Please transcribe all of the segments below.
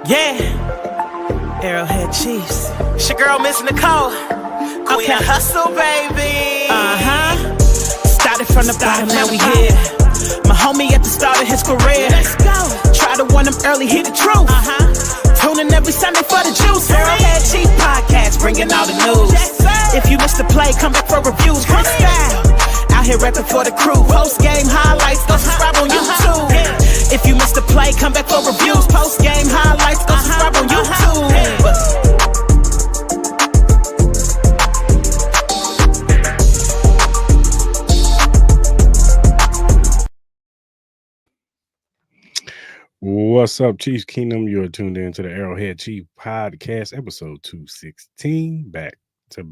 Yeah, Arrowhead Chiefs. It's your girl, Miss Nicole. Okay, hustle, baby. Started from the bottom, now we here. My homie at the start of his career. Let's go. Try to warn him early, hear the truth. Tune in every Sunday for the juice. Arrowhead Chief Podcast, bringing all the news. If you missed the play, come back for reviews. Quick style. Out here rapping for the crew. Post game highlights, go subscribe on YouTube. If you missed the play, come back for reviews. Post game highlights, go subscribe on YouTube. What's up, ChiefsKingdom? You're tuned in to the Arrowhead Chief Podcast, episode 216. Back to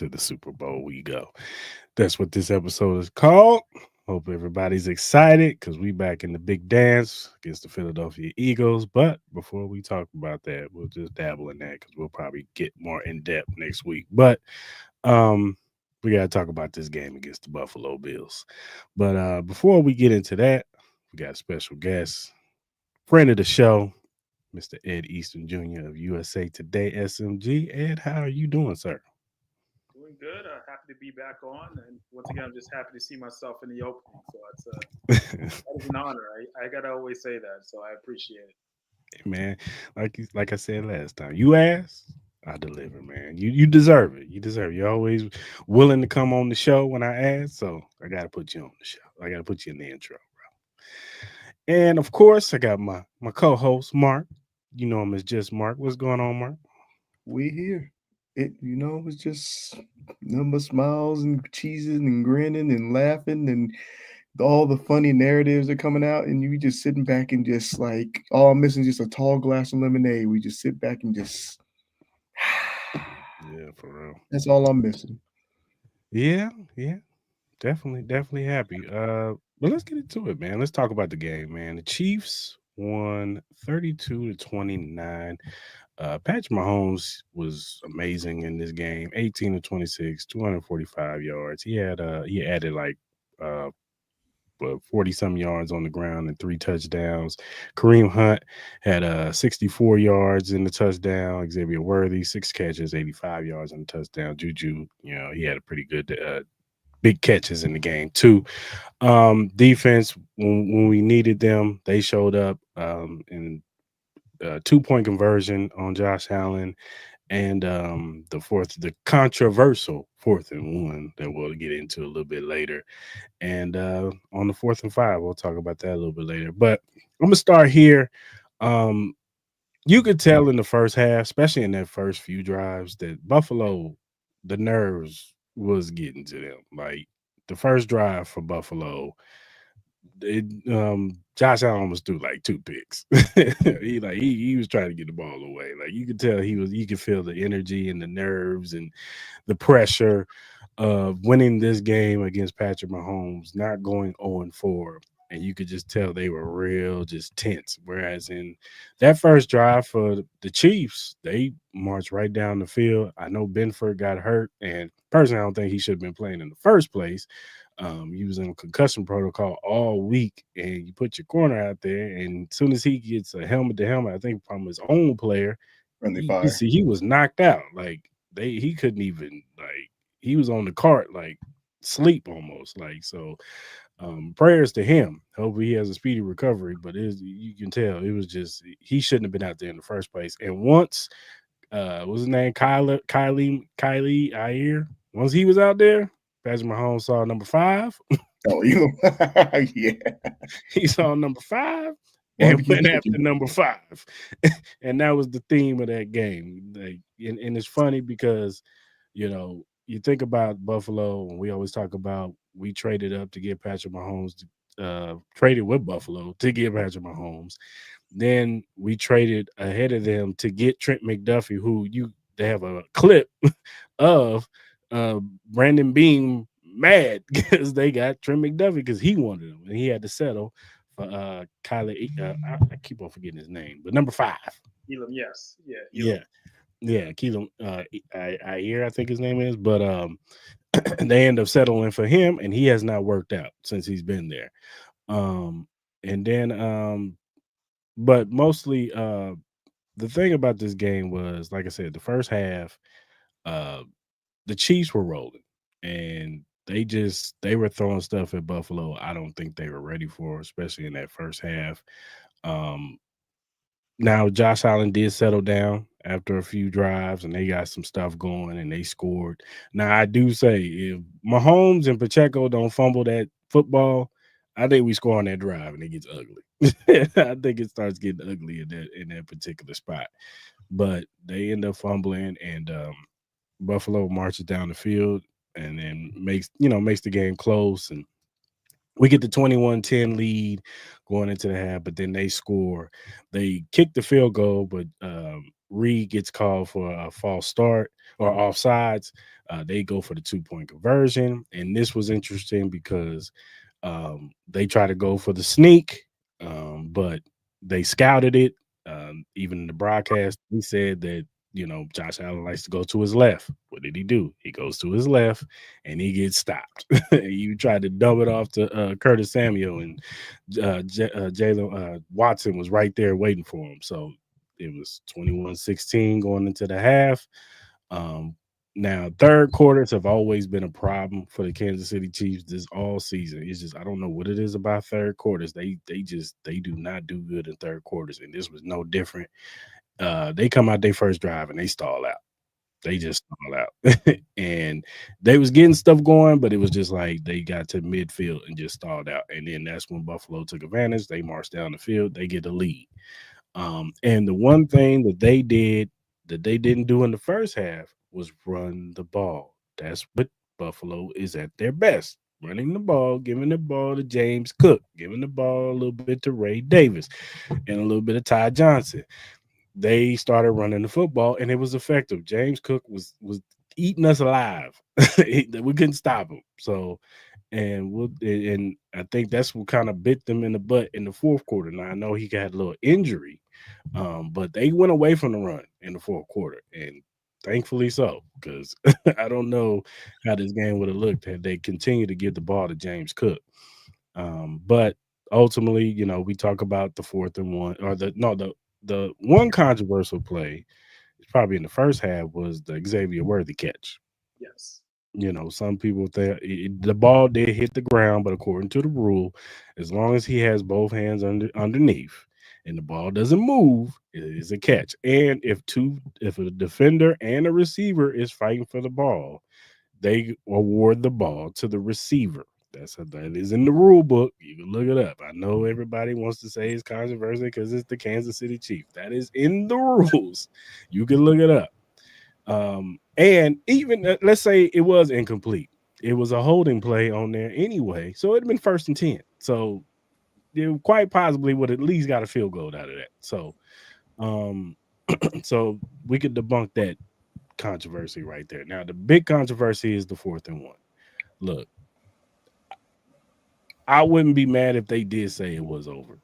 the Super Bowl we go. That's what this episode is called. Hope everybody's excited because we back in the big dance against the Philadelphia Eagles. But before we talk about that, we'll just dabble in that because we'll probably get more in depth next week. But we got to talk about this game against the Buffalo Bills. But before we get into that, we got a special guest, friend of the show, Mr. Ed Easton Jr. of USA Today SMG. Ed, how are you doing, sir? Doing good. Happy to be back on. And once again, I'm just happy to see myself in the opening. So that is an honor. I got to always say that. So I appreciate it. Hey, man, like I said last time, you asked, I deliver, man. You deserve it. You deserve it. You're always willing to come on the show when I ask. So I got to put you on the show. I got to put you in the intro. And of course, I got my co-host, Mark. You know him as just Mark. What's going on, Mark? We here. It was just number smiles and cheesing and grinning and laughing and all the funny narratives are coming out, and you just sitting back and just like all I'm missing just a tall glass of lemonade. We just sit back and just yeah, for real. That's all I'm missing. Yeah, definitely happy. But let's get into it, man. Let's talk about the game, man. The Chiefs won 32-29. Patrick Mahomes was amazing in this game. 18 of 26, 245 yards. He added like 40-some yards on the ground and 3 touchdowns. Kareem Hunt had 64 yards in the touchdown. Xavier Worthy, 6 catches, 85 yards on the touchdown. Juju, he had a pretty good big catches in the game too. Defense, when we needed them, they showed up in 2-point conversion on Josh Allen, and the controversial 4th and 1 that we'll get into a little bit later. And on the 4th and 5, we'll talk about that a little bit later. But I'm gonna start here. You could tell in the first half, especially in that first few drives, that Buffalo, the nerves was getting to them. Like the first drive for Buffalo, Josh Allen was through like 2 picks. he was trying to get the ball away. Like you could tell you could feel the energy and the nerves and the pressure of winning this game against Patrick Mahomes, not going 0-4. And you could just tell they were real just tense. Whereas in that first drive for the Chiefs, they marched right down the field. I know Benford got hurt, and personally, I don't think he should have been playing in the first place. He was in concussion protocol all week, and you put your corner out there, and as soon as he gets a helmet-to-helmet, I think from his own player, you see he was knocked out. Like he couldn't even, like, he was on the cart, like sleep almost. Like, so prayers to him. Hopefully he has a speedy recovery, but you can tell it was just, he shouldn't have been out there in the first place. And once what's his name, Kylie Ayer, once he was out there, Patrick Mahomes saw number 5. Oh, yeah. He saw number 5 and went after number 5. And that was the theme of that game. Like, and it's funny because, you think about Buffalo, and we always talk about we traded up to get Patrick Mahomes, traded with Buffalo to get Patrick Mahomes. Then we traded ahead of them to get Trent McDuffie, who they have a clip of Brandon Beam mad because they got Trent McDuffie because he wanted him and he had to settle for Kylie. I keep on forgetting his name, but number 5. Elam, yes. Yeah, Keelan Ayer, I think his name is, but they end up settling for him, and he has not worked out since he's been there. And then but mostly the thing about this game was, like I said, the first half, uh, the Chiefs were rolling, and they were throwing stuff at Buffalo. I don't think they were ready for, especially in that first half. Um, Now Josh Allen did settle down after a few drives, and they got some stuff going, and they scored. Now I do say, if Mahomes and Pacheco don't fumble that football, I think we score on that drive, and it gets ugly. I think it starts getting ugly in that particular spot. But they end up fumbling, and Buffalo marches down the field, and then makes the game close, and we get the 21-10 lead going into the half, but then they score. They kick the field goal, but Reed gets called for a false start or offsides. They go for the 2-point conversion, and this was interesting because they try to go for the sneak, but they scouted it. Even in the broadcast, he said that Josh Allen likes to go to his left. What did he do? He goes to his left, and he gets stopped. You tried to dump it off to Curtis Samuel, and Jalen Watson was right there waiting for him. So it was 21-16 going into the half. Now, third quarters have always been a problem for the Kansas City Chiefs this all season. It's just I don't know what it is about third quarters. They do not do good in third quarters, and this was no different. They come out their first drive and they stall out. They just stall out. And they was getting stuff going, but it was just like they got to midfield and just stalled out. And then that's when Buffalo took advantage. They marched down the field. They get the lead. And the one thing that they did that they didn't do in the first half was run the ball. That's what Buffalo is at their best. Running the ball, giving the ball to James Cook, giving the ball a little bit to Ray Davis, and a little bit of Ty Johnson. They started running the football, and it was effective. James Cook was eating us alive. We couldn't stop him. So, and I think that's what kind of bit them in the butt in the fourth quarter. Now I know he got a little injury, but they went away from the run in the fourth quarter, and thankfully so, because I don't know how this game would have looked had they continued to give the ball to James Cook. But ultimately, we talk about the 4th and 1, or the one controversial play is probably in the first half was the Xavier Worthy catch. Yes. Some people think the ball did hit the ground, but according to the rule, as long as he has both hands underneath and the ball doesn't move, it is a catch. And if a defender and a receiver is fighting for the ball, they award the ball to the receiver. That is in the rule book. You can look it up. I know everybody wants to say it's controversial because it's the Kansas City Chiefs. That is in the rules. You can look it up. And even let's say it was incomplete. It was a holding play on there anyway. So it'd been 1st and 10. So it quite possibly would at least got a field goal out of that. So so we could debunk that controversy right there. Now the big controversy is the 4th and 1. Look, I wouldn't be mad if they did say it was over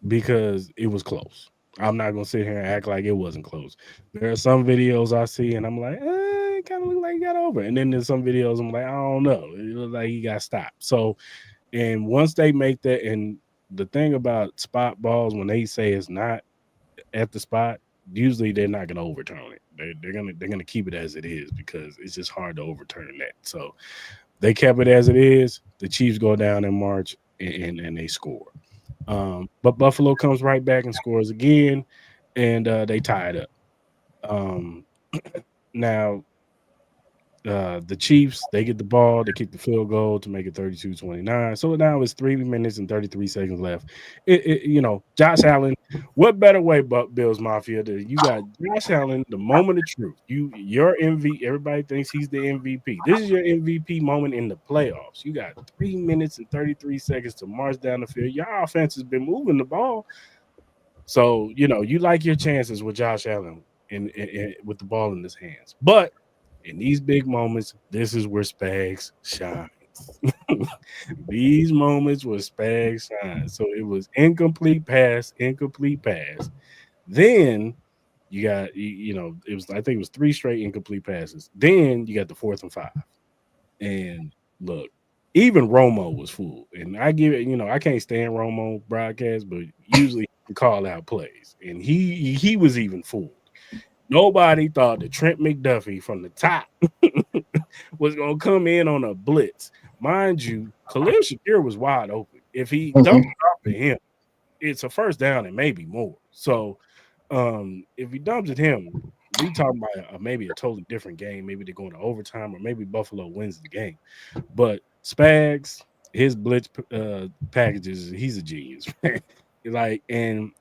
because it was close. I'm not going to sit here and act like it wasn't close. There are some videos I see and I'm like, it kind of look like he got over. And then there's some videos I'm like, I don't know. It looked like he got stopped. So, and once they make that, and the thing about spot balls, when they say it's not at the spot, usually they're not going to overturn it. They're gonna keep it as it is because it's just hard to overturn that. So they kept it as it is. The Chiefs go down in March and they score. But Buffalo comes right back and scores again, and they tie it up. Now, the Chiefs, they get the ball, they kick the field goal to make it 32-29. So now it's 3 minutes and 33 seconds left. Josh Allen, what better way, Bills Mafia, you got Josh Allen, the moment of truth. Your MVP, everybody thinks he's the MVP. This is your MVP moment in the playoffs. You got 3 minutes and 33 seconds to march down the field. Your offense has been moving the ball. So, you like your chances with Josh Allen with the ball in his hands. But in these big moments, this is where Spags shines. These moments where Spags shines. So it was incomplete pass. Then you got, I think it was 3 straight incomplete passes. Then you got the 4th and 5. And look, even Romo was fooled. And I give it, I can't stand Romo broadcast, but usually call out plays, and he was even fooled. Nobody thought that Trent McDuffie from the top was going to come in on a blitz. Mind you, Khalil Shakir was wide open. If he dumped it off to him, it's a first down and maybe more. So if he dumps at him, we talking about maybe a totally different game. Maybe they're going to overtime, or maybe Buffalo wins the game. But Spags, his blitz packages, he's a genius. Like, and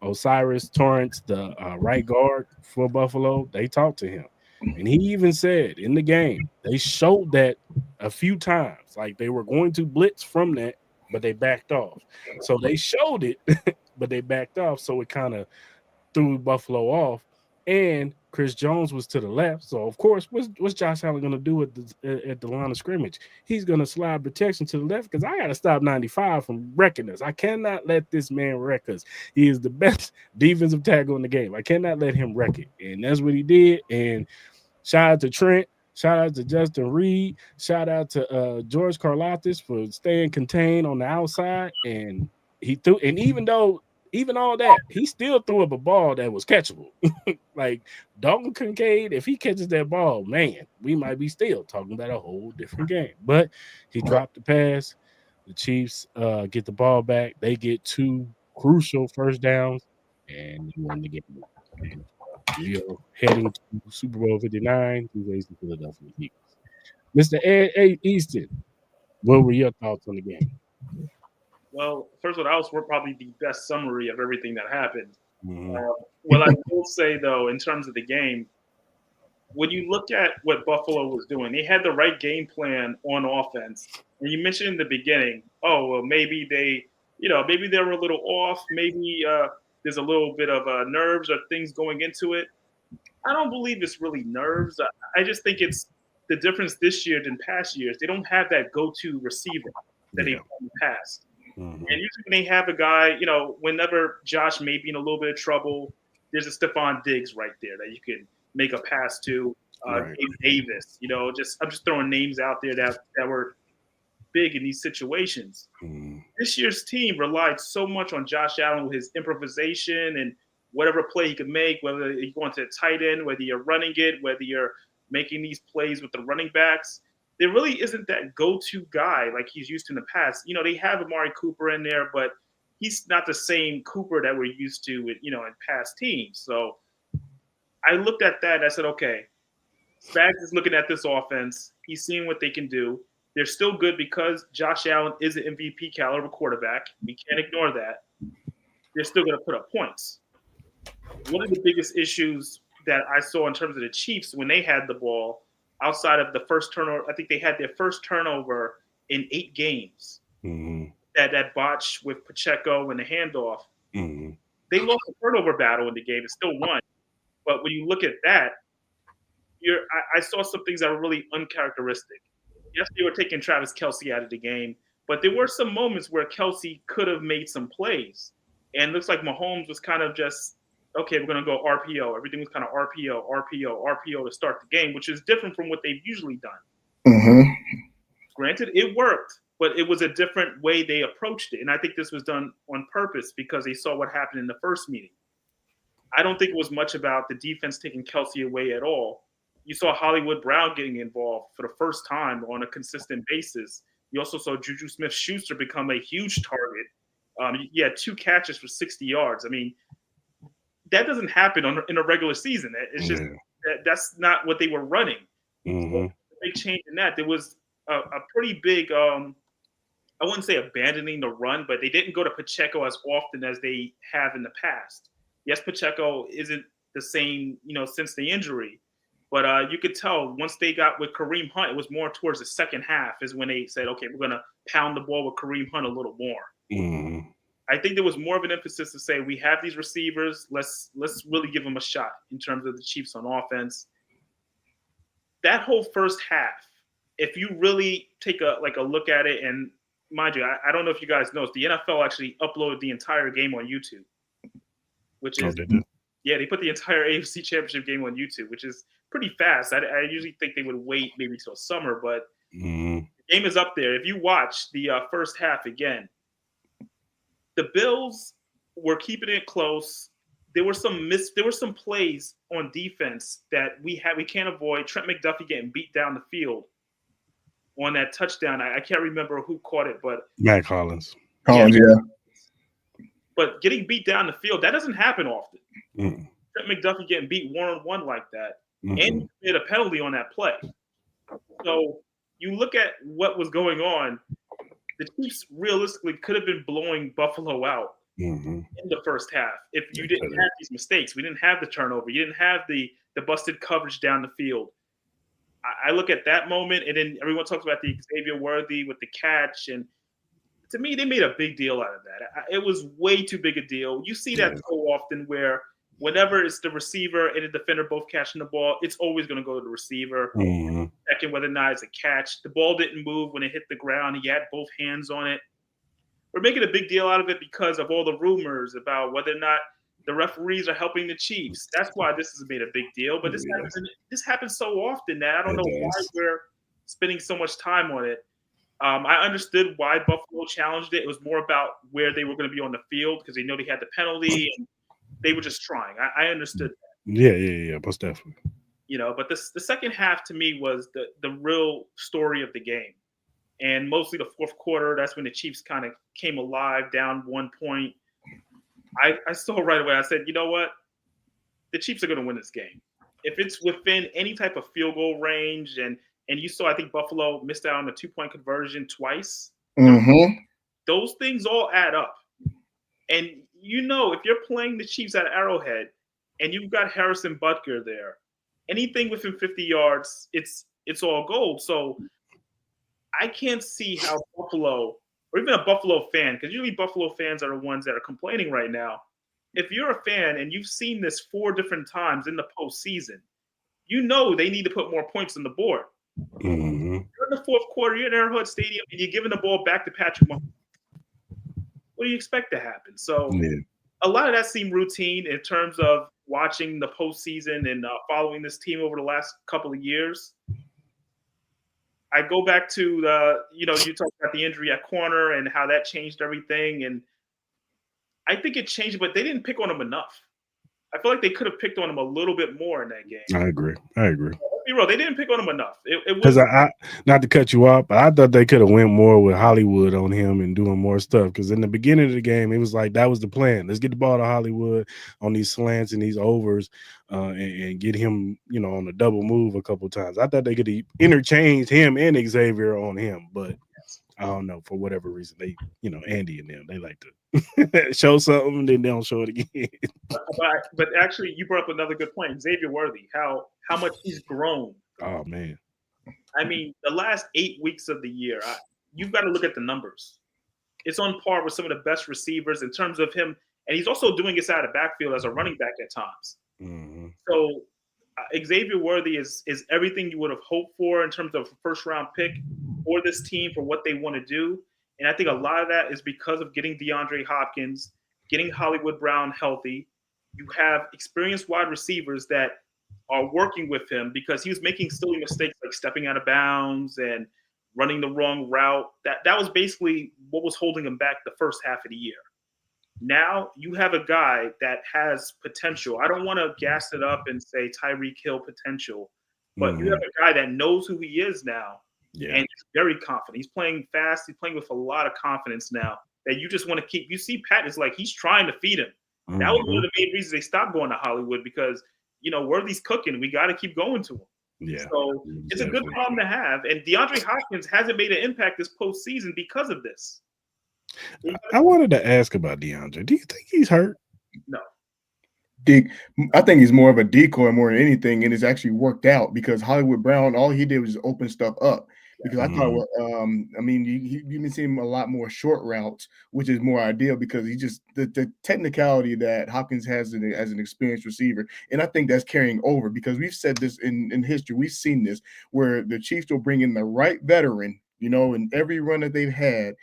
Osiris Torrance, the right guard for Buffalo, they talked to him. And he even said in the game, they showed that a few times, like they were going to blitz from that, but they backed off. So they showed it, but they backed off. So it kind of threw Buffalo off. And Chris Jones was to the left. So, of course, what's Josh Allen going to do at the line of scrimmage? He's going to slide protection to the left because I got to stop 95 from wrecking us. I cannot let this man wreck us. He is the best defensive tackle in the game. I cannot let him wreck it. And that's what he did. And shout out to Trent. Shout out to Justin Reed. Shout out to George Karlaftis for staying contained on the outside. And he threw. And even all that, he still threw up a ball that was catchable. Like Dalton Kincaid, if he catches that ball, man, we might be still talking about a whole different game. But he dropped the pass. The Chiefs get the ball back. They get 2 crucial first downs, and they won the game. And we are heading to Super Bowl 59 to face the Philadelphia Eagles. Mr. Easton, what were your thoughts on the game? Well, first of all, that was probably the best summary of everything that happened. What I will say, though, in terms of the game, when you look at what Buffalo was doing, they had the right game plan on offense. And you mentioned in the beginning, maybe they were a little off. Maybe there's a little bit of nerves or things going into it. I don't believe it's really nerves. I just think it's the difference this year than past years. They don't have that go-to receiver that they've had in the past. And usually when they have a guy, whenever Josh may be in a little bit of trouble, there's a Stephon Diggs right there that you can make a pass to. Davis, I'm just throwing names out there that were big in these situations. This year's team relied so much on Josh Allen with his improvisation and whatever play he could make, whether you're going to the tight end, whether you're running it, whether you're making these plays with the running backs. There really isn't that go-to guy like he's used to in the past. They have Amari Cooper in there, but he's not the same Cooper that we're used to with, in past teams. So I looked at that and I said, okay, Spags is looking at this offense. He's seeing what they can do. They're still good because Josh Allen is an MVP caliber quarterback. We can't ignore that. They're still going to put up points. One of the biggest issues that I saw in terms of the Chiefs when they had the ball, outside of the first turnover, I think they had their first turnover in 8 games. That botch with Pacheco and the handoff. They lost the turnover battle in the game and still won. But when you look at that, I saw some things that were really uncharacteristic. Yes, they were taking Travis Kelce out of the game, but there were some moments where Kelce could have made some plays. And it looks like Mahomes was kind of just, okay, we're going to go RPO. Everything was kind of RPO to start the game, which is different from what they've usually done. Granted, it worked, but it was a different way they approached it. And I think this was done on purpose because they saw what happened in the first meeting. I don't think it was much about the defense taking Kelce away at all. You saw Hollywood Brown getting involved for the first time on a consistent basis. You also saw Juju Smith-Schuster become a huge target. He had 2 catches for 60 yards. I mean, that doesn't happen in a regular season. It's just that's not what they were running. So big change in that. There was a pretty big, I wouldn't say abandoning the run, but they didn't go to Pacheco as often as they have in the past. Yes, Pacheco isn't the same, since the injury. But you could tell once they got with Kareem Hunt, it was more towards the second half is when they said, okay, we're going to pound the ball with Kareem Hunt a little more. I think there was more of an emphasis to say we have these receivers. Let's really give them a shot in terms of the Chiefs on offense. That whole first half, if you really take a look at it, and mind you, I don't know if you guys know, the NFL actually uploaded the entire game on YouTube, which is they put the entire AFC Championship game on YouTube, which is pretty fast. I usually think they would wait maybe till summer, but the game is up there. If you watch the first half again, the Bills were keeping it close. There were some plays on defense that we can't avoid. Trent McDuffie getting beat down the field on that touchdown. I can't remember who caught it, but Matt Collins. Collins, yeah. But getting beat down the field, that doesn't happen often. Mm. Trent McDuffie getting beat one-on-one like that, Mm-hmm. and he made a penalty on that play. So you look at what was going on. The Chiefs realistically could have been blowing Buffalo out in the first half if you didn't have these mistakes. We didn't have the turnover. You didn't have the busted coverage down the field. I look at that moment, and then everyone talks about the Xavier Worthy with the catch, and to me, they made a big deal out of that. It was way too big a deal. You see that so often where whenever it's the receiver and the defender both catching the ball, it's always going to go to the receiver, checking whether or not it's a catch. The ball didn't move when it hit the ground. He had both hands on it. We're making a big deal out of it because of all the rumors about whether or not the referees are helping the Chiefs. That's why this has made a big deal. But this happens so often that I don't know why we're spending so much time on it. I understood why Buffalo challenged it. It was more about where they were going to be on the field because they know they had the penalty and they were just trying. I understood that. Yeah, most definitely. But the second half to me was the real story of the game. And mostly the fourth quarter, that's when the Chiefs kind of came alive, down 1 point. I saw right away, I said, you know what? The Chiefs are going to win this game. If it's within any type of field goal range, and you saw, I think Buffalo missed out on a 2-point conversion twice. Those things all add up. And if you're playing the Chiefs at Arrowhead and you've got Harrison Butker there, anything within 50 yards, it's all gold. So I can't see how Buffalo, or even a Buffalo fan, because usually Buffalo fans are the ones that are complaining right now. If you're a fan and you've seen this 4 different times in the postseason, they need to put more points on the board. You're in the fourth quarter, you're in Arrowhead Stadium, and you're giving the ball back to Patrick Mahomes. What do you expect to happen? So a lot of that seemed routine in terms of watching the postseason and following this team over the last couple of years. I go back to you talked about the injury at corner and how that changed everything. And I think it changed, but they didn't pick on him enough. I feel like they could have picked on him a little bit more in that game. I agree. They didn't pick on him enough. Because I not to cut you off, but I thought they could have went more with Hollywood on him and doing more stuff. Because in the beginning of the game, it was like that was the plan. Let's get the ball to Hollywood on these slants and these overs, and get him, on a double move a couple of times. I thought they could have interchanged him and Xavier on him, but I don't know, for whatever reason they, Andy and them, they like to show something, then they don't show it again. But actually, you brought up another good point, Xavier Worthy. How much he's grown. Oh man. I mean, the last 8 weeks of the year, you've got to look at the numbers. It's on par with some of the best receivers in terms of him, and he's also doing this out of backfield as a running back at times. So Xavier Worthy is everything you would have hoped for in terms of a first-round pick for this team for what they want to do. And I think a lot of that is because of getting DeAndre Hopkins, getting Hollywood Brown healthy. You have experienced wide receivers that are working with him because he was making silly mistakes like stepping out of bounds and running the wrong route. That was basically what was holding him back the first half of the year. Now you have a guy that has potential. I don't want to gas it up and say Tyreek Hill potential, but you have a guy that knows who he is now. Yeah. And he's very confident. He's playing fast. He's playing with a lot of confidence now that you just want to keep. You see, Pat is like, he's trying to feed him. That was one of the main reasons they stopped going to Hollywood because, Worthy's cooking. We got to keep going to him. Yeah. So it's a good problem to have. And DeAndre Hopkins hasn't made an impact this postseason because of this. I wanted to ask about DeAndre. Do you think he's hurt? No. I think he's more of a decoy more than anything, and it's actually worked out because Hollywood Brown, all he did was just open stuff up. Because I thought, you've been seeing a lot more short routes, which is more ideal because he just the technicality that Hopkins has as an experienced receiver, and I think that's carrying over because we've said this in history. We've seen this where the Chiefs will bring in the right veteran, in every run that they've had.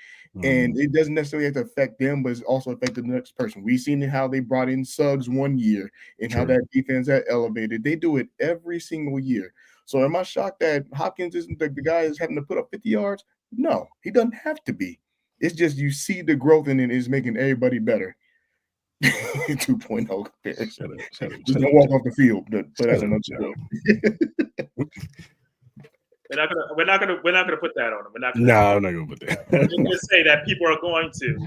And it doesn't necessarily have to affect them, but it's also affected the next person. We've seen how they brought in Suggs one year and how that defense got elevated. They do it every single year. So am I shocked that Hopkins isn't the guy that's having to put up 50 yards? No, he doesn't have to be. It's just you see the growth in it is making everybody better. 2.0 comparison. Shut up. Just don't walk off the field, but that's another story. We're not gonna put that on him. I'm not gonna put that. We're just gonna say that people are going to.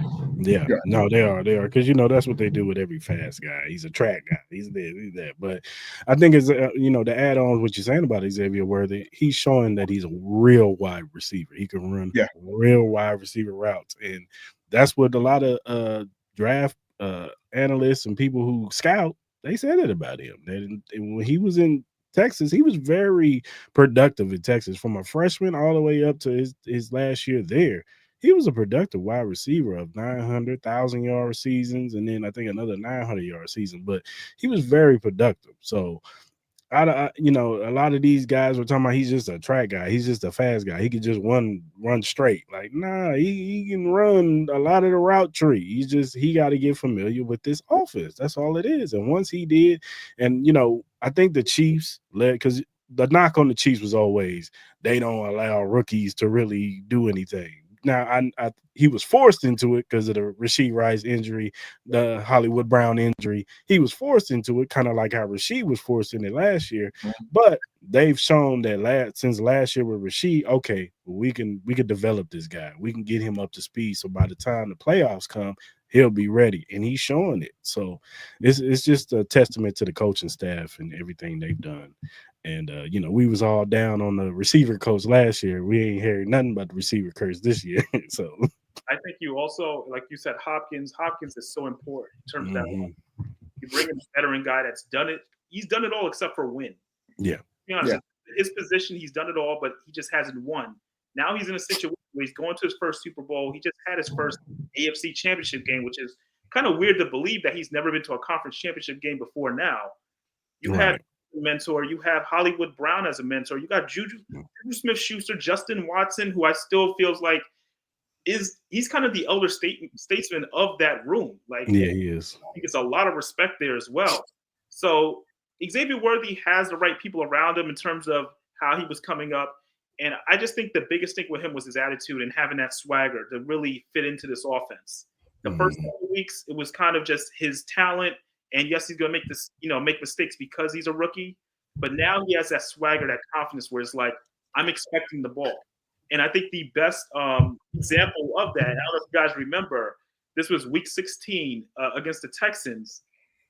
Yeah, no, they are because that's what they do with every fast guy. He's a track guy. He's this, he's that. But I think it's to add on what you're saying about Xavier Worthy, he's showing that he's a real wide receiver. He can run real wide receiver routes, and that's what a lot of draft analysts and people who scout they said it about him. That when he was in Texas, he was very productive in Texas from a freshman all the way up to his last year there. He was a productive wide receiver of 900,000-yard seasons, and then I think another 900-yard season. But he was very productive. So, a lot of these guys were talking about he's just a track guy. He's just a fast guy. He could just run straight. Like, nah, he can run a lot of the route tree. He got to get familiar with this offense. That's all it is. And once he did, and I think the Chiefs led because the knock on the Chiefs was always they don't allow rookies to really do anything. Now, he was forced into it because of the Rashee Rice injury, the Hollywood Brown injury. He was forced into it, kind of like how Rashee was forced in it last year. But they've shown that since last year with Rashee, okay, we can develop this guy. We can get him up to speed. So by the time the playoffs come, he'll be ready, and he's showing it. So it's just a testament to the coaching staff and everything they've done. And we was all down on the receiver coach last year. We ain't heard nothing about the receiver curse this year. So I think you also, like you said, Hopkins is so important in terms of that. You bring in a veteran guy that's done it. He's done it all except for win. Yeah. To be honest, his position, he's done it all, but he just hasn't won. Now he's in a situation where he's going to his first Super Bowl. He just had his first AFC Championship game, which is kind of weird to believe that he's never been to a conference championship game before now. You have a mentor. You have Hollywood Brown as a mentor. You got Juju Smith-Schuster, Justin Watson, who I still feels like he's kind of the elder statesman of that room. Like, yeah, he is. I think it's a lot of respect there as well. So Xavier Worthy has the right people around him in terms of how he was coming up. And I just think the biggest thing with him was his attitude and having that swagger to really fit into this offense. The first couple of weeks, it was kind of just his talent. And yes, he's going to make mistakes because he's a rookie. But now he has that swagger, that confidence where it's like, I'm expecting the ball. And I think the best example of that, I don't know if you guys remember, this was week 16 against the Texans,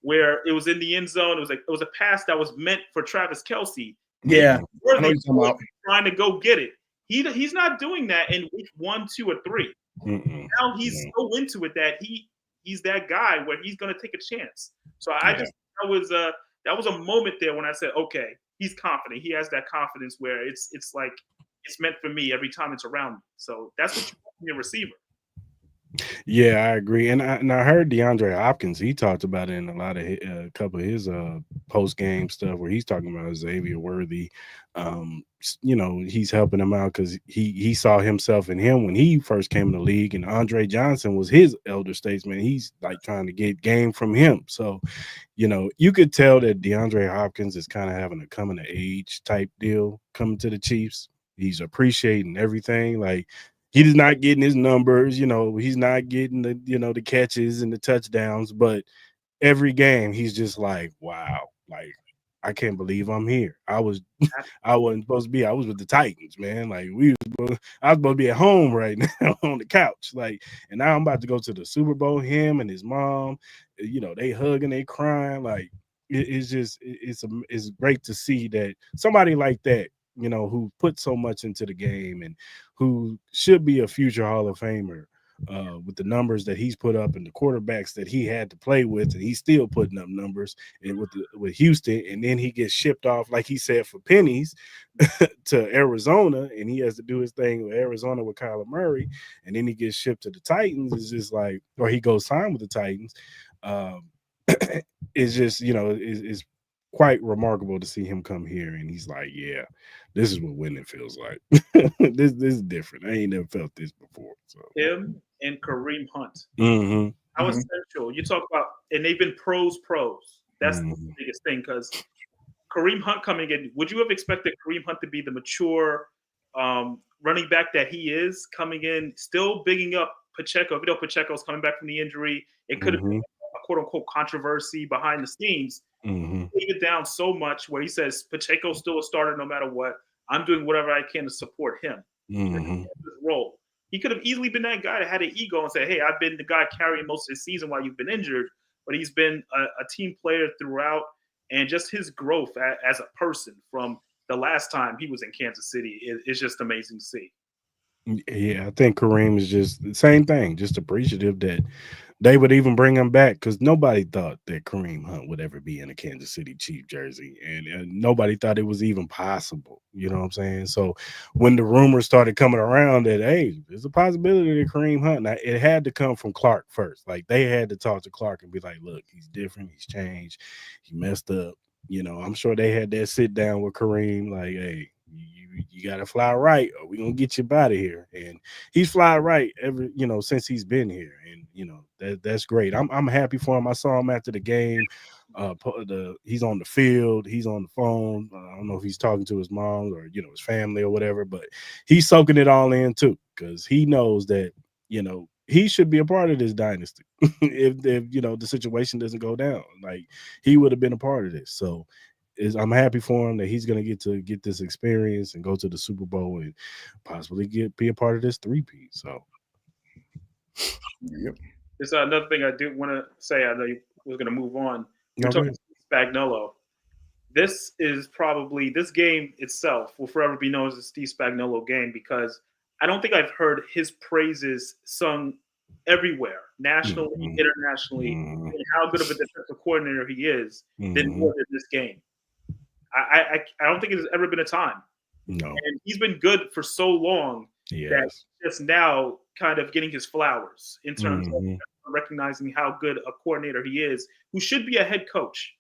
where it was in the end zone. It was a pass that was meant for Travis Kelce. Yeah, Worthy trying to go get it. He's not doing that in week 1, 2, or 3. Now he's so into it that he's that guy where he's going to take a chance. So I just that was a moment there when I said, okay, he's confident. He has that confidence where it's like it's meant for me every time it's around me. So that's what you want from your receiver. Yeah, I agree. And I heard DeAndre Hopkins, he talked about it in a couple of his post game stuff where he's talking about Xavier Worthy. He's helping him out because he saw himself in him when he first came in the league, and Andre Johnson was his elder statesman. He's like trying to get game from him. So, you could tell that DeAndre Hopkins is kind of having a coming of age type deal coming to the Chiefs. He's appreciating everything. Like, he's not getting his numbers, he's not getting the catches and the touchdowns, but every game he's just like, wow, like, I can't believe I'm here. I wasn't supposed to be. I was with the Titans, man. Like, I was supposed to be at home right now on the couch. Like, and now I'm about to go to the Super Bowl. Him and his mom, they hugging, they crying. Like, it's great to see that somebody like that, who put so much into the game and who should be a future Hall of Famer with the numbers that he's put up and the quarterbacks that he had to play with, and he's still putting up numbers and with Houston, and then he gets shipped off, like he said, for pennies to Arizona, and he has to do his thing with Arizona with Kyler Murray, and then he gets shipped to the Titans. It's just like, or he goes sign with the Titans. It's just, it's quite remarkable to see him come here, and he's like, yeah, this is what winning feels like. this is different. I ain't never felt this before. So him and Kareem Hunt. How essential. You talk about, and they've been pros. That's the biggest thing, because Kareem Hunt coming in, would you have expected Kareem Hunt to be the mature running back that he is, coming in, still bigging up Pacheco? Pacheco's coming back from the injury. It could have been a quote unquote controversy behind the scenes. Mm-hmm. He laid it down so much where he says Pacheco's still a starter no matter what. I'm doing whatever I can to support him. Mm-hmm. His role. He could have easily been that guy that had an ego and said, "Hey, I've been the guy carrying most of the season while you've been injured." But he's been a team player throughout, and just his growth as a person from the last time he was in Kansas City is just amazing to see. Yeah, I think Kareem is just the same thing, just appreciative that they would even bring him back because nobody thought that Kareem Hunt would ever be in a Kansas City Chief jersey, and nobody thought it was even possible. You know what I'm saying? So when the rumors started coming around that, hey, there's a possibility that Kareem Hunt, now, it had to come from Clark first. Like they had to talk to Clark and be like, look, he's different, he's changed, he messed up. You know, I'm sure they had that sit down with Kareem, like, hey, you gotta fly right, or we gonna get you out of here. And he's fly right since he's been here, and that's great. I'm happy for him. I saw him after the game. He's on the field, he's on the phone. I don't know if he's talking to his mom or his family or whatever, but he's soaking it all in too, because he knows that he should be a part of this dynasty. if the situation doesn't go down, like he would have been a part of this. So I'm happy for him that he's going to get this experience and go to the Super Bowl and possibly be a part of this three-peat. So, yep. There's another thing I do want to say. I know you was going to move on. You're Okay. talking Spagnuolo. This game itself will forever be known as the Steve Spagnuolo game because I don't think I've heard his praises sung everywhere, nationally, internationally, and how good of a defensive coordinator he is than more than this game. I don't think there's ever been a time. No. And he's been good for so long that just now kind of getting his flowers in terms of recognizing how good a coordinator he is, who should be a head coach.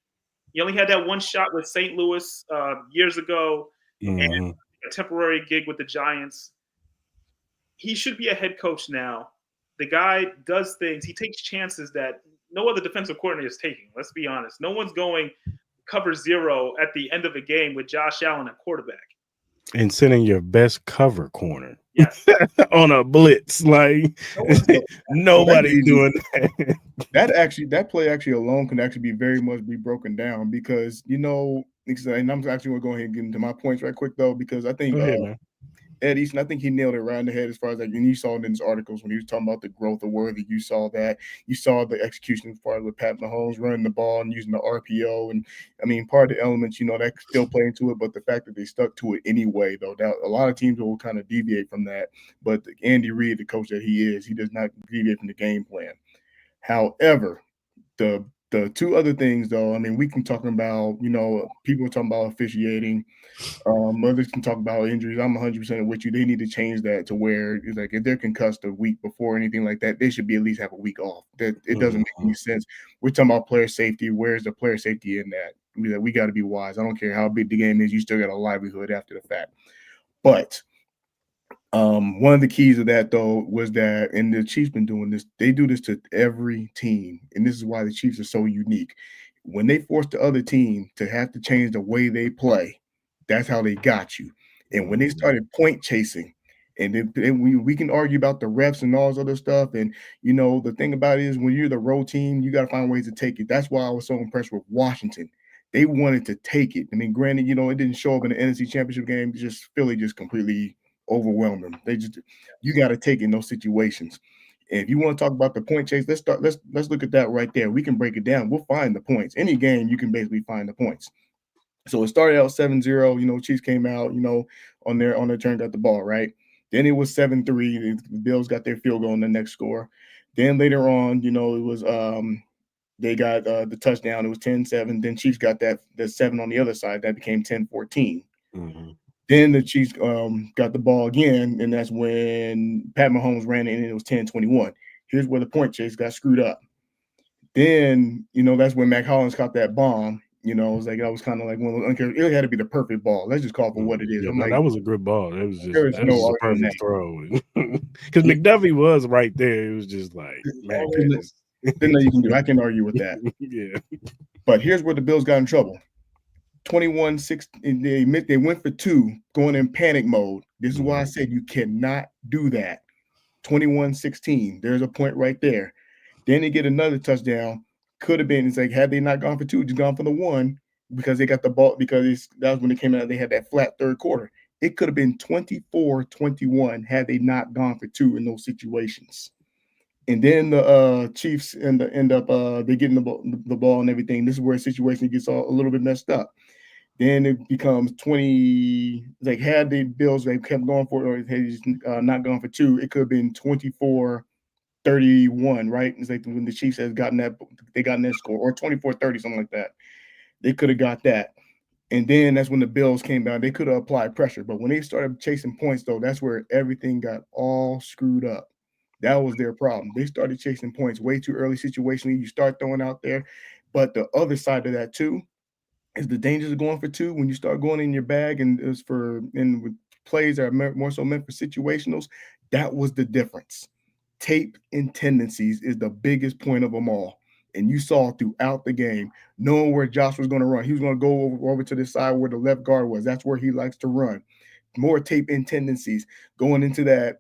He only had that one shot with St. Louis years ago and a temporary gig with the Giants. He should be a head coach now. The guy does things. He takes chances that no other defensive coordinator is taking. Let's be honest. No one's going cover zero at the end of a game with Josh Allen at quarterback. And sending your best cover corner. Yes. On a blitz. Like nobody's doing that. That play alone can actually be very much be broken down because, and I'm actually going to go ahead and get into my points right quick though, because I think Ed Easton, I think he nailed it right in the head as far as like, and you saw it in his articles when he was talking about the growth of Worthy. You saw that. You saw the execution as far as with Pat Mahomes running the ball and using the RPO. And I mean, part of the elements, that still play into it, but the fact that they stuck to it anyway, though, that a lot of teams will kind of deviate from that. But Andy Reid, the coach that he is, he does not deviate from the game plan. However, the two other things, though, I mean, we can talk about, people are talking about officiating. Others can talk about injuries. I'm 100% with you. They need to change that to where it's like if they're concussed a week before anything like that, they should be at least have a week off. That it doesn't make any sense. We're talking about player safety. Where's the player safety in that? We got to be wise. I don't care how big the game is. You still got a livelihood after the fact. But one of the keys of that, though, was that, and the Chiefs been doing this, they do this to every team. And this is why the Chiefs are so unique. When they force the other team to have to change the way they play, that's how they got you. And when they started point chasing, and then we can argue about the refs and all this other stuff. And, the thing about it is when you're the road team, you got to find ways to take it. That's why I was so impressed with Washington. They wanted to take it. I mean, granted, it didn't show up in the NFC Championship game. Just Philly just completely overwhelmed them. You got to take it in those situations. And if you want to talk about the point chase, let's look at that right there. We can break it down. We'll find the points. Any game, you can basically find the points. So it started out 7-0. Chiefs came out, on their turn, got the ball, right? Then it was 7-3. The Bills got their field goal on the next score. Then later on, it was they got the touchdown. It was 10-7. Then Chiefs got that 7 on the other side. That became 10-14. Then the Chiefs got the ball again, and that's when Pat Mahomes ran in, and it was 10-21. Here's where the point chase got screwed up. Then, that's when Mac Hollins caught that bomb. It was like that was kind of like one of those. It had to be the perfect ball. Let's just call it for what it is. Yeah, like, that was a good ball. It was just no a perfect throw. Because McDuffie was right there. It was just like, man, then you can do. I can argue with that. Yeah. But here's where the Bills got in trouble. 21-6. They went for 2, going in panic mode. This is why I said you cannot do that. 21-16. There's a point right there. Then they get another touchdown. could have been. It's like had they not gone for two, just gone for the one because they got the ball because that was when they came out. They had that flat third quarter. It could have been 24-21 had they not gone for two in those situations. And then the Chiefs end up they getting the ball and everything. This is where the situation gets a little bit messed up. Then it becomes 20. Like had the Bills they kept going for it, or had not gone for two, it could have been 24-31, right? It's like when the Chiefs has gotten that, they got that score, or 24-30, something like that. They could have got that. And then that's when the Bills came down. They could have applied pressure. But when they started chasing points, though, that's where everything got all screwed up. That was their problem. They started chasing points way too early situationally. You start throwing out there. But the other side of that, too, is the dangers of going for two. When you start going in your bag and it's with plays that are more so meant for situationals, that was the difference. Tape and tendencies is the biggest point of them all. And you saw throughout the game, knowing where Josh was going to run. He was going to go over to the side where the left guard was. That's where he likes to run. More tape and tendencies going into that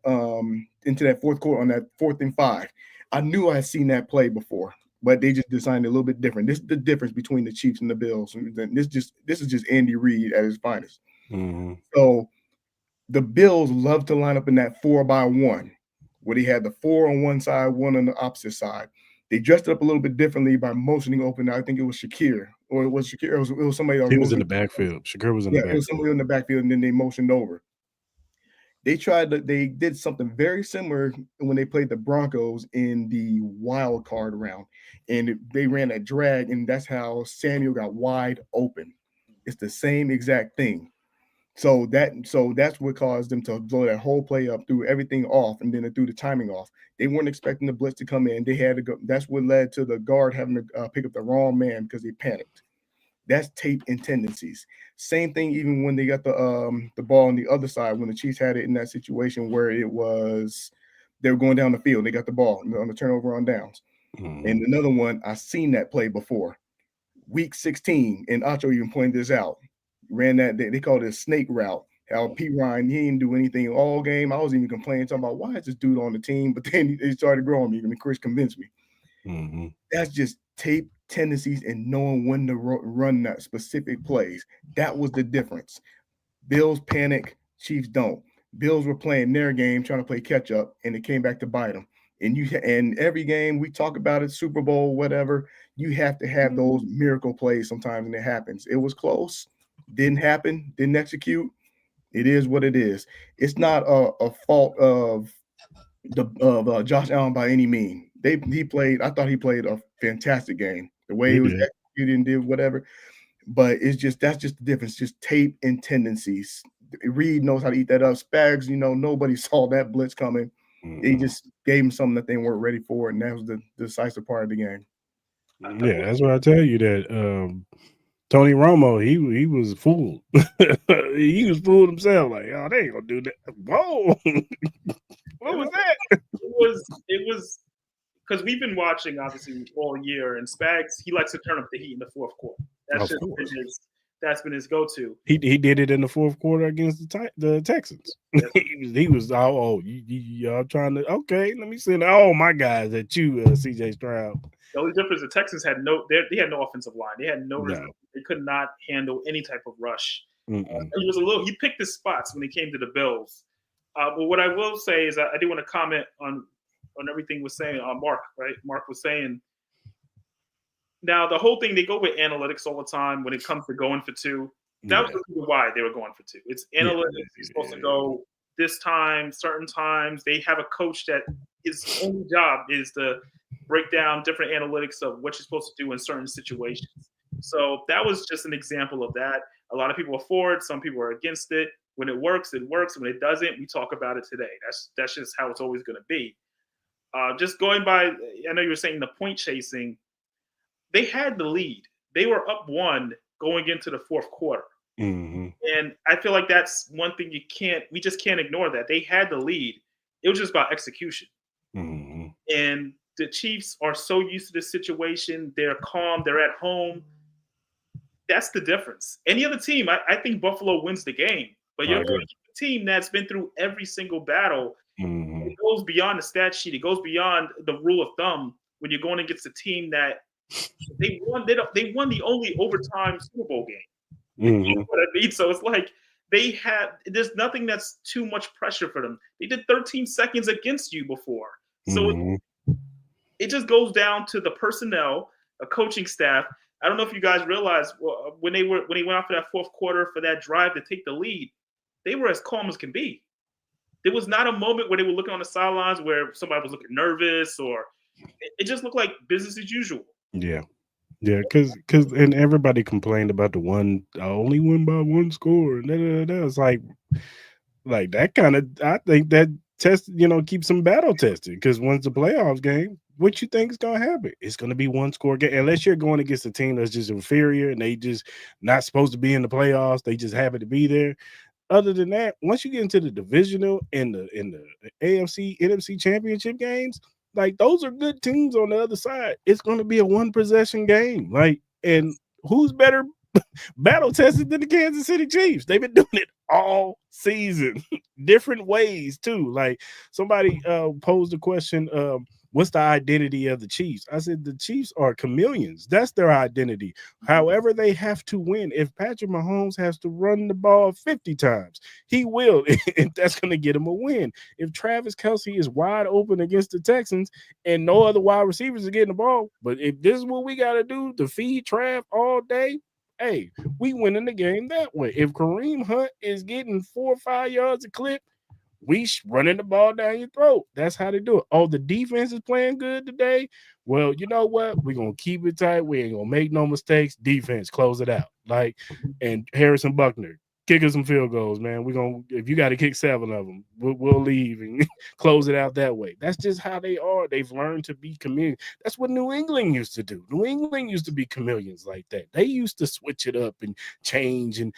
fourth quarter on that 4th and 5. I knew I had seen that play before, but they just designed it a little bit different. This is the difference between the Chiefs and the Bills. This is just Andy Reid at his finest. Mm-hmm. So the Bills love to line up in that 4-by-1, where they had the 4 on one side, 1 on the opposite side. They dressed it up a little bit differently by motioning open. I think it was Shakir, or it was Shakir. It was somebody else. He was in the backfield. Shakir was in the backfield. It was somebody in the backfield, and then they motioned over. They did something very similar when they played the Broncos in the wild card round, and they ran a drag, and that's how Samuel got wide open. It's the same exact thing. So that's what caused them to blow that whole play up, threw everything off, and then they threw the timing off. They weren't expecting the blitz to come in. They had to go. That's what led to the guard having to pick up the wrong man because they panicked. That's tape and tendencies. Same thing even when they got the ball on the other side, when the Chiefs had it in that situation where they were going down the field. They got the ball on the turnover on downs. Mm-hmm. And another one, I've seen that play before. Week 16, and Acho even pointed this out. Ran that, they called it a snake route. How P. Ryan, he didn't do anything all game. I was even complaining, talking about why is this dude on the team? But then he started growing me. I mean, Chris convinced me. Mm-hmm. That's just tape, tendencies, and knowing when to run that specific plays. That was the difference. Bills panic, Chiefs don't. Bills were playing their game, trying to play catch up, and it came back to bite them. And every game we talk about it, Super Bowl, whatever, you have to have those miracle plays sometimes, and it happens. It was close. Didn't happen, didn't execute. It is what it is. It's not a fault of Josh Allen by any means. I thought he played a fantastic game. The way he was executed and did whatever. But that's just the difference. Just tape and tendencies. Reed knows how to eat that up. Spags, nobody saw that blitz coming. Mm-hmm. They just gave him something that they weren't ready for, and that was the decisive part of the game. Yeah, that's why I tell you that Tony Romo, he was fooled. He was fooled himself. Like, oh, they ain't gonna do that. Whoa, what was that? It was because we've been watching obviously all year, and Spags, he likes to turn up the heat in the fourth quarter. That's been his go-to. He did it in the fourth quarter against the Texans. Yes. he was y'all trying to let me send all my guys at you, CJ Stroud. The only difference, the Texans had no offensive line. They had no. They could not handle any type of rush. He picked his spots when he came to the Bills. But what I will say is I do want to comment on everything was saying. Mark, right? Mark was saying. Now the whole thing, they go with analytics all the time when it comes to going for two. That was the reason why they were going for two. It's analytics. You're supposed to go this time, certain times. They have a coach that his only job is to break down different analytics of what you're supposed to do in certain situations. So that was just an example of that. A lot of people are for it. Some people are against it. When it works, it works. When it doesn't, we talk about it today. That's just how it's always going to be. Just going by, I know you were saying the point chasing. They had the lead. They were up 1 going into the fourth quarter. Mm-hmm. And I feel like that's one thing we just can't ignore that. They had the lead. It was just about execution. Mm-hmm. And the Chiefs are so used to this situation. They're calm. They're at home. That's the difference. Any other team, I think Buffalo wins the game. But you're going to a team that's been through every single battle. Mm-hmm. It goes beyond the stat sheet. It goes beyond the rule of thumb when you're going against a team that They won. They won the only overtime Super Bowl game. Mm-hmm. You know what I mean? So it's like there's nothing that's too much pressure for them. They did 13 seconds against you before. So it just goes down to the personnel, a coaching staff. I don't know if you guys realize when he went out for that fourth quarter for that drive to take the lead, they were as calm as can be. There was not a moment where they were looking on the sidelines where somebody was looking nervous, or it just looked like business as usual. Yeah. Yeah, because and everybody complained about I only win by one score, and it's like that kind of, I think that test, keeps them battle tested, because once the playoffs game, what you think is going to happen? It's going to be one score game, unless you're going against a team that's just inferior and they just not supposed to be in the playoffs. They just happen to be there. Other than that, once you get into the divisional and the AFC, NFC championship games, like, those are good teams on the other side. It's going to be a one possession game. Like, and who's better battle tested than the Kansas City Chiefs? They've been doing it all season, different ways too. Like, somebody posed a question, what's the identity of the Chiefs? I said the Chiefs are chameleons. That's their identity. However they have to win. If Patrick Mahomes has to run the ball 50 times, he will. And that's going to get him a win. If Travis Kelce is wide open against the Texans and no other wide receivers are getting the ball, but if this is what we got to do to feed Trav all day, hey, we winning the game that way. If Kareem Hunt is getting 4 or 5 yards a clip, we running the ball down your throat. That's how they do it. Oh, the defense is playing good today. Well, you know what? We're going to keep it tight. We ain't going to make no mistakes. Defense, close it out. Like, and Harrison Buckner, kick us some field goals, man. We're going to, if you got to kick 7 of them, we'll leave and close it out that way. That's just how they are. They've learned to be chameleons. That's what New England used to do. New England used to be chameleons like that. They used to switch it up and change and,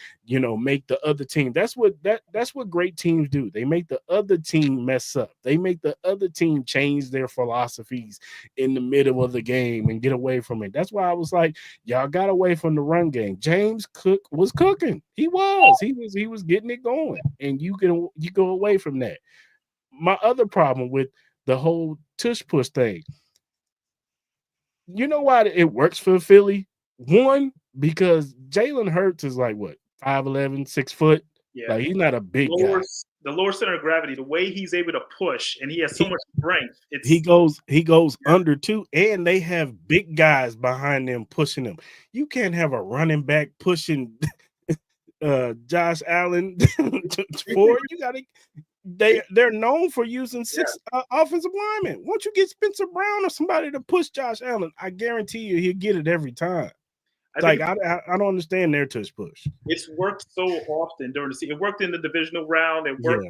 make the other team. That's what great teams do. They make the other team mess up. They make the other team change their philosophies in the middle of the game and get away from it. That's why I was like, y'all got away from the run game. James Cook was cooking. He was getting it going, and you go away from that. My other problem with the whole tush push thing, you know why it works for Philly? One, because Jalen Hurts is like what, 5'11", 6 foot. Yeah, like, he's not a big guy. The lower center of gravity, the way he's able to push, and he has so much strength. He goes under 2, and they have big guys behind them pushing them. You can't have a running back pushing Josh Allen forward. You gotta. They're known for using 6 offensive linemen. Once you get Spencer Brown or somebody to push Josh Allen, I guarantee you he'll get it every time. I don't understand their tush push. It's worked so often during the season. It worked in the divisional round. It worked.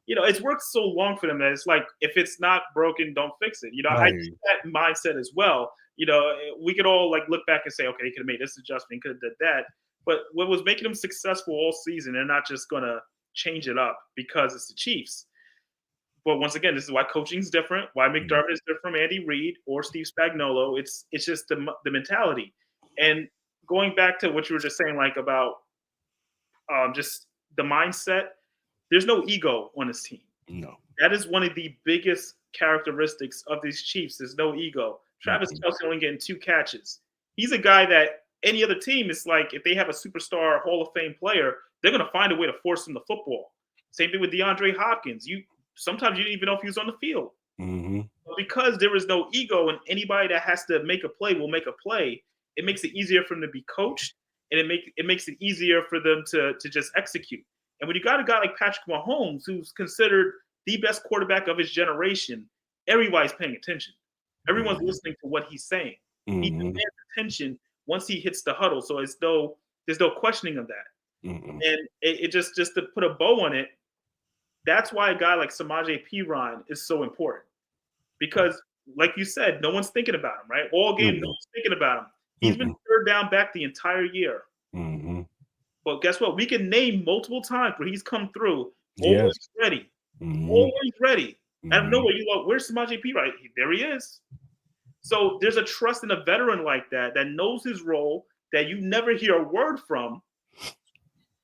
Yeah. It's worked so long for them that it's like, if it's not broken, don't fix it. I get that mindset as well. We could all like look back and say, okay, he could have made this adjustment, could have did that. But what was making them successful all season, they're not just gonna change it up because it's the Chiefs. But once again, this is why coaching is different, why McDermott is different from Andy Reid or Steve Spagnuolo. It's just the mentality. And going back to what you were just saying, like about just the mindset, there's no ego on this team. No. That is one of the biggest characteristics of these Chiefs. There's no ego. Travis Kelce only getting 2 catches. He's a guy that any other team is like, if they have a superstar Hall of Fame player, they're going to find a way to force him the football. Same thing with DeAndre Hopkins. Sometimes you didn't even know if he was on the field. Mm-hmm. But because there is no ego, and anybody that has to make a play will make a play, it makes it easier for them to be coached, and it makes it easier for them to just execute. And when you got a guy like Patrick Mahomes, who's considered the best quarterback of his generation, everybody's paying attention. Everyone's listening to what he's saying. Mm-hmm. He demands attention once he hits the huddle. So there's no questioning of that. Mm-hmm. And it just to put a bow on it, that's why a guy like Samaje Perine is so important. Because, like you said, no one's thinking about him, right? All game, no one's thinking about him. He's been third down back the entire year. Mm-hmm. But guess what? We can name multiple times where he's come through, always ready. Mm-hmm. Always ready. Out of nowhere, you go, where's Samaje Perine? There he is. So there's a trust in a veteran like that knows his role, that you never hear a word from.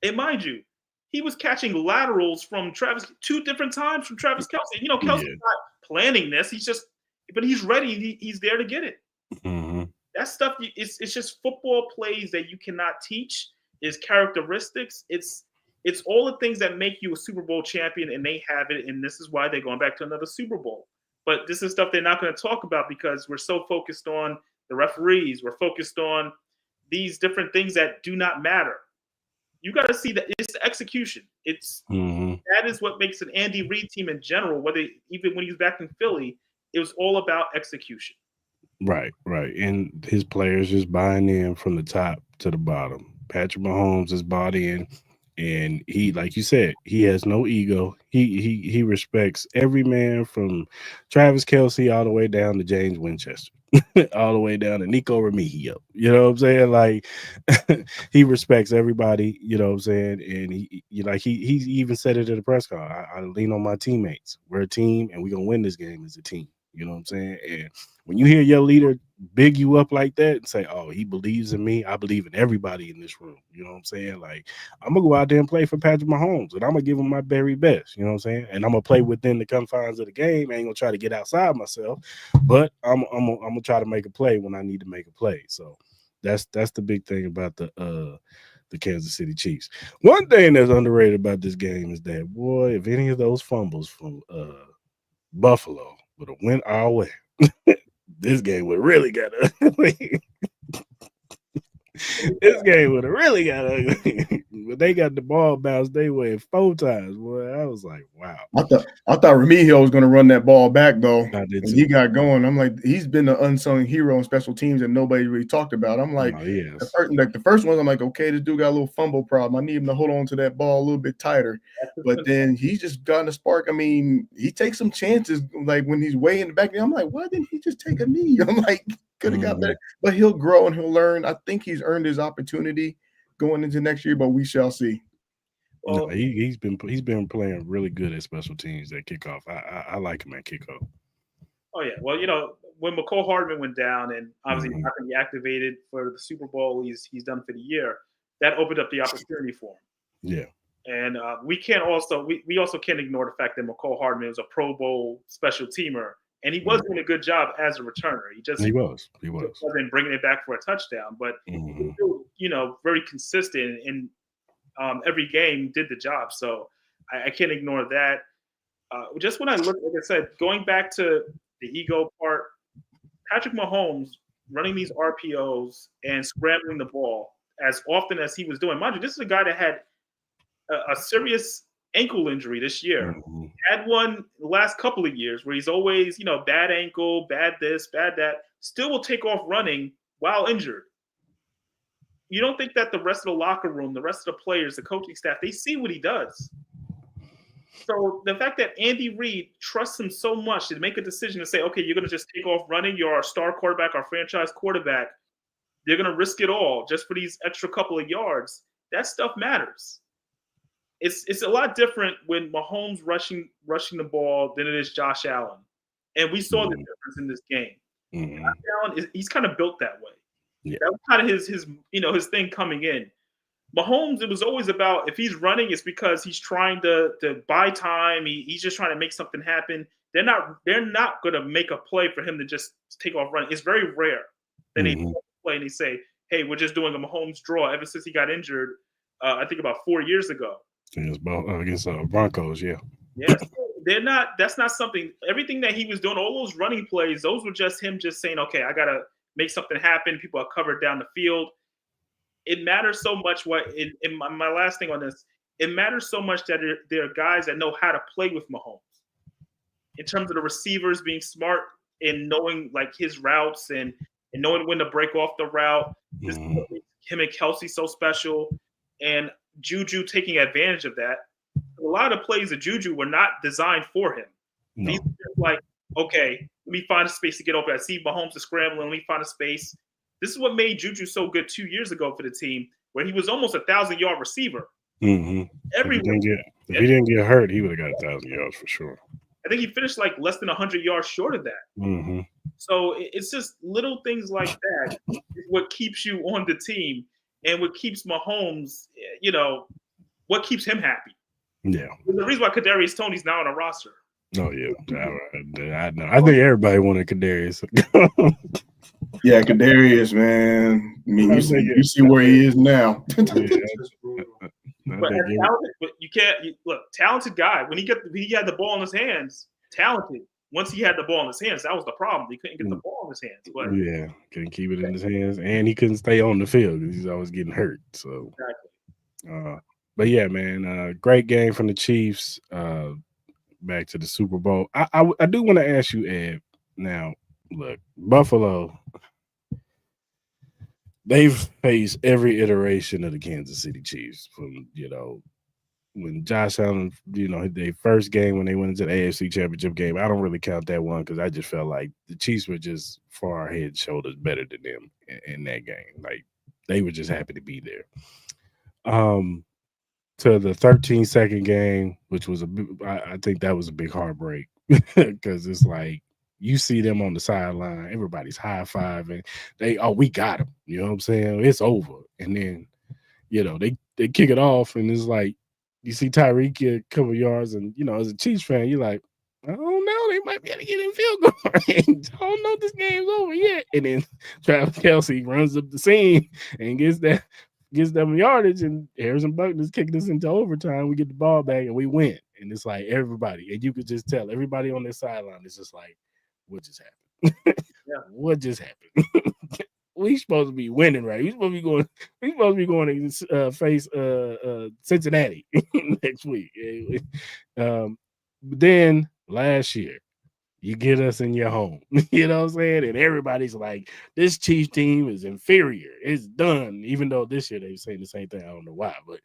And mind you, he was catching laterals from Travis 2 different times from Travis Kelce. Kelce's not planning this. But he's ready. He's there to get it. Mm-hmm. That stuff, it's just football plays that you cannot teach. Is characteristics. It's all the things that make you a Super Bowl champion, and they have it. And this is why they're going back to another Super Bowl. But this is stuff they're not going to talk about because we're so focused on the referees. We're focused on these different things that do not matter. You got to see that it's the execution. It's that is what makes an Andy Reid team in general. Whether even when he was back in Philly, it was all about execution. Right. And his players just buying in from the top to the bottom. Patrick Mahomes is bought in, and he, like you said, he has no ego. He respects every man from Travis Kelce all the way down to James Winchester, all the way down to Nico Remigio. You know what I'm saying? Like he respects everybody. You know what I'm saying? And he even said it at a press call. I lean on my teammates. We're a team, and we're gonna win this game as a team. You know what I'm saying? And when you hear your leader big you up like that and say, oh, he believes in me, I believe in everybody in this room. You know what I'm saying? Like, I'm going to go out there and play for Patrick Mahomes, and I'm going to give him my very best. You know what I'm saying? And I'm going to play within the confines of the game. I ain't going to try to get outside myself, but I'm going to try to make a play when I need to make a play. So that's the big thing about the Kansas City Chiefs. One thing that's underrated about this game is that, boy, if any of those fumbles from Buffalo would have went our way, this game would really got ugly. This game would have really got ugly. But they got the ball bounced their way 4 times. Boy, I was like, wow. I thought Remigio was going to run that ball back, though. I did and he got going. I'm like, he's been the unsung hero in special teams that nobody really talked about. I'm like, the first ones, I'm like, okay, this dude got a little fumble problem. I need him to hold on to that ball a little bit tighter. But then he's just gotten a spark. I mean, he takes some chances, like when he's way in the back. I'm like, why didn't he just take a knee? I'm like, could have got better. But he'll grow and he'll learn. I think he's earned his opportunity going into next year, but we shall see. Well, he's been playing really good at special teams at kickoff. I like him at kickoff. Oh yeah, well, when McCole Hardman went down and obviously not going to be activated for the Super Bowl, he's done for the year. That opened up the opportunity for him. Yeah, and we also can't ignore the fact that McCole Hardman was a Pro Bowl special teamer, and he was doing a good job as a returner. He wasn't bringing it back for a touchdown, but he was still, very consistent and. Every game did the job, so I can't ignore that. Just when I look, like I said, going back to the ego part, Patrick Mahomes running these RPOs and scrambling the ball as often as he was doing. Mind you, this is a guy that had a serious ankle injury this year. Had one the last couple of years where he's always, bad ankle, bad this, bad that. Still will take off running while injured. You don't think that the rest of the locker room, the rest of the players, the coaching staff, they see what he does. So the fact that Andy Reid trusts him so much to make a decision to say, okay, you're going to just take off running, you're our star quarterback, our franchise quarterback, they're going to risk it all just for these extra couple of yards, that stuff matters. It's a lot different when Mahomes rushing the ball than it is Josh Allen. And we saw the difference in this game. Josh Allen, he's kind of built that way. Yeah. That was kind of his thing coming in. Mahomes, it was always about if he's running, it's because he's trying to buy time. He's just trying to make something happen. They're not going to make a play for him to just take off running. It's very rare that they play and they say, "Hey, we're just doing a Mahomes draw." Ever since he got injured, I think about 4 years ago against Broncos, yeah. Yes, they're not. That's not something. Everything that he was doing, all those running plays, those were just him just saying, "Okay, I gotta." Make something happen. People are covered down the field. It matters so much. In my last thing on this, it matters so much that there are guys that know how to play with Mahomes. In terms of the receivers being smart and knowing like his routes and knowing when to break off the route. Him and Kelce so special, and Juju taking advantage of that. A lot of plays of Juju were not designed for him. No. These are just like, okay, let me find a space to get open. I see Mahomes is scrambling. Let me find a space. This is what made Juju so good 2 years ago for the team, where he was almost a 1,000-yard receiver. If he didn't get hurt, he would have got 1,000 yards for sure. I think he finished like less than 100 yards short of that. So it's just little things like that is what keeps you on the team and what keeps Mahomes, what keeps him happy. Yeah. There's the reason why Kadarius Toney's now on a roster. Oh yeah, I know. I think everybody wanted Kadarius. Yeah, Kadarius, man. I mean, you see where he is now. But you can't look, talented guy. When he had the ball in his hands, talented. Once he had the ball in his hands, that was the problem. He couldn't get the ball in his hands. But couldn't keep it in his hands, and he couldn't stay on the field because he's always getting hurt. So, but yeah, man, great game from the Chiefs. Back to the Super Bowl. I do want to ask you, Ed. Now, look, Buffalo. They've faced every iteration of the Kansas City Chiefs from, when Josh Allen, their first game when they went into the AFC Championship game. I don't really count that one because I just felt like the Chiefs were just far head and shoulders better than them in that game. Like, they were just happy to be there. To the 13-second game, which was I think that was a big heartbreak because it's like, you see them on the sideline, everybody's high-fiving. We got them. You know what I'm saying? It's over. And then, they kick it off, and it's like, you see Tyreek get a couple yards, and, as a Chiefs fan, you're like, I don't know. They might be able to get in field goal range. I don't know if this game's over yet. And then Travis Kelce runs up the scene and gets them yardage, and Harrison Buckner's kicking us into overtime. We get the ball back, and we win. And it's like everybody, and you could just tell everybody on this sideline is just like, what just happened? What just happened? We supposed to be winning, right? We supposed to be going to face Cincinnati next week. But then last year, you get us in your home. You know what I'm saying? And everybody's like, this Chiefs team is inferior. It's done. Even though this year they were saying the same thing. I don't know why. But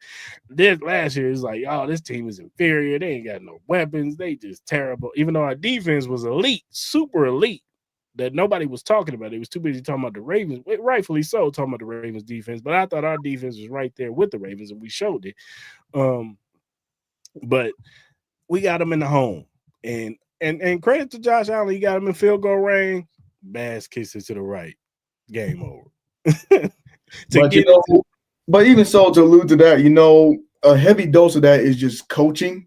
this last year is like, oh, this team is inferior. They ain't got no weapons. They just terrible. Even though our defense was elite, super elite, that nobody was talking about. They was too busy talking about the Ravens. Rightfully so, talking about the Ravens defense. But I thought our defense was right there with the Ravens, and we showed it. But we got them in the home. And credit to Josh Allen, he got him in field goal range. Bass kicks it to the right. Game over. But even so, to allude to that, a heavy dose of that is just coaching.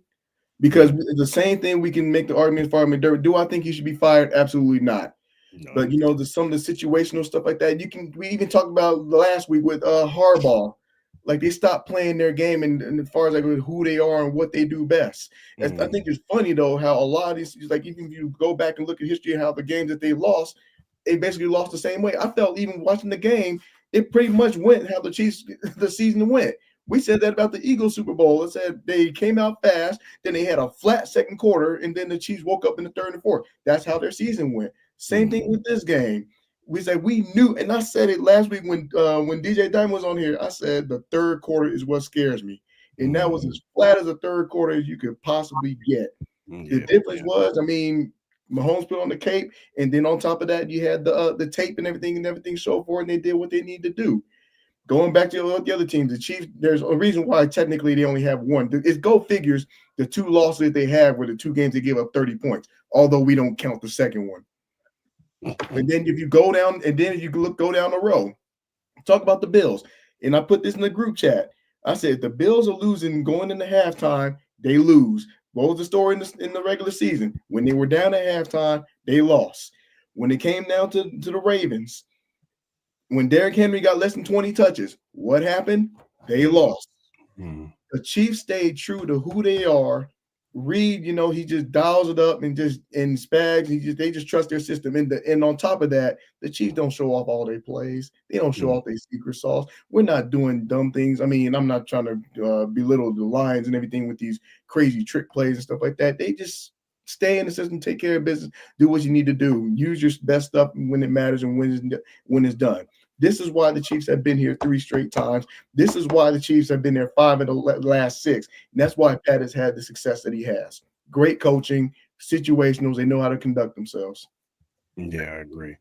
Because the same thing, we can make the argument for McDermott. Do I think he should be fired? Absolutely not. No. But some of the situational stuff like that, we even talked about last week with Harbaugh. Like, they stopped playing their game and as far as like who they are and what they do best. Mm-hmm. I think it's funny though how a lot of these, like, even if you go back and look at history and how the games that they lost, they basically lost the same way. I felt even watching the game, it pretty much went how the Chiefs the season went. We said that about the Eagles Super Bowl. It said they came out fast, then they had a flat second quarter, and then the Chiefs woke up in the third and fourth. That's how their season went. Same thing with this game. We said we knew, and I said it last week when DJ Diamond was on here. I said the third quarter is what scares me, and that was as flat as a third quarter as you could possibly get. The difference was, Mahomes put on the cape, and then on top of that, you had the tape and everything so forth, and they did what they need to do. Going back to the other teams, the Chiefs, there's a reason why technically they only have one. It's go figures. The two losses they have were the two games they gave up 30 points, although we don't count the second one. And then if you go down, and then you go down the row, talk about the Bills. And I put this in the group chat. I said the Bills are losing going into halftime. They lose. What was the story in the regular season? When they were down at halftime, they lost. When it came down to the Ravens, when Derrick Henry got less than 20 touches, what happened? They lost. The Chiefs stayed true to who they are. Reed, he just dials it up and Spags. They just trust their system. And on top of that, the Chiefs don't show off all their plays. They don't show off their secret sauce. We're not doing dumb things. I'm not trying to belittle the Lions and everything with these crazy trick plays and stuff like that. They just stay in the system, take care of business, do what you need to do. Use your best stuff when it matters and when it's done. This is why the Chiefs have been here 3 straight times. This is why the Chiefs have been there 5 of the last 6. And that's why Pat has had the success that he has. Great coaching, situationals. They know how to conduct themselves. Yeah, I agree.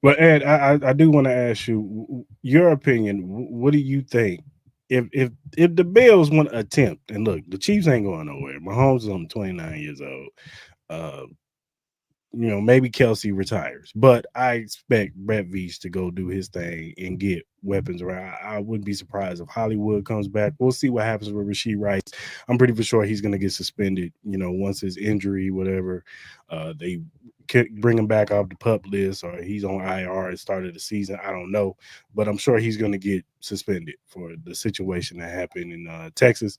But Ed, I do want to ask you your opinion. What do you think if the Bills want to attempt? And look, the Chiefs ain't going nowhere. Mahomes is only 29 years old. Maybe Kelce retires, but I expect Brett Veach to go do his thing and get weapons around. I wouldn't be surprised if Hollywood comes back. We'll see what happens with Rashee Rice. I'm pretty sure he's going to get suspended, once his injury, whatever, they bring him back off the PUP list, or he's on IR at the start of the season. I don't know, but I'm sure he's going to get suspended for the situation that happened in Texas.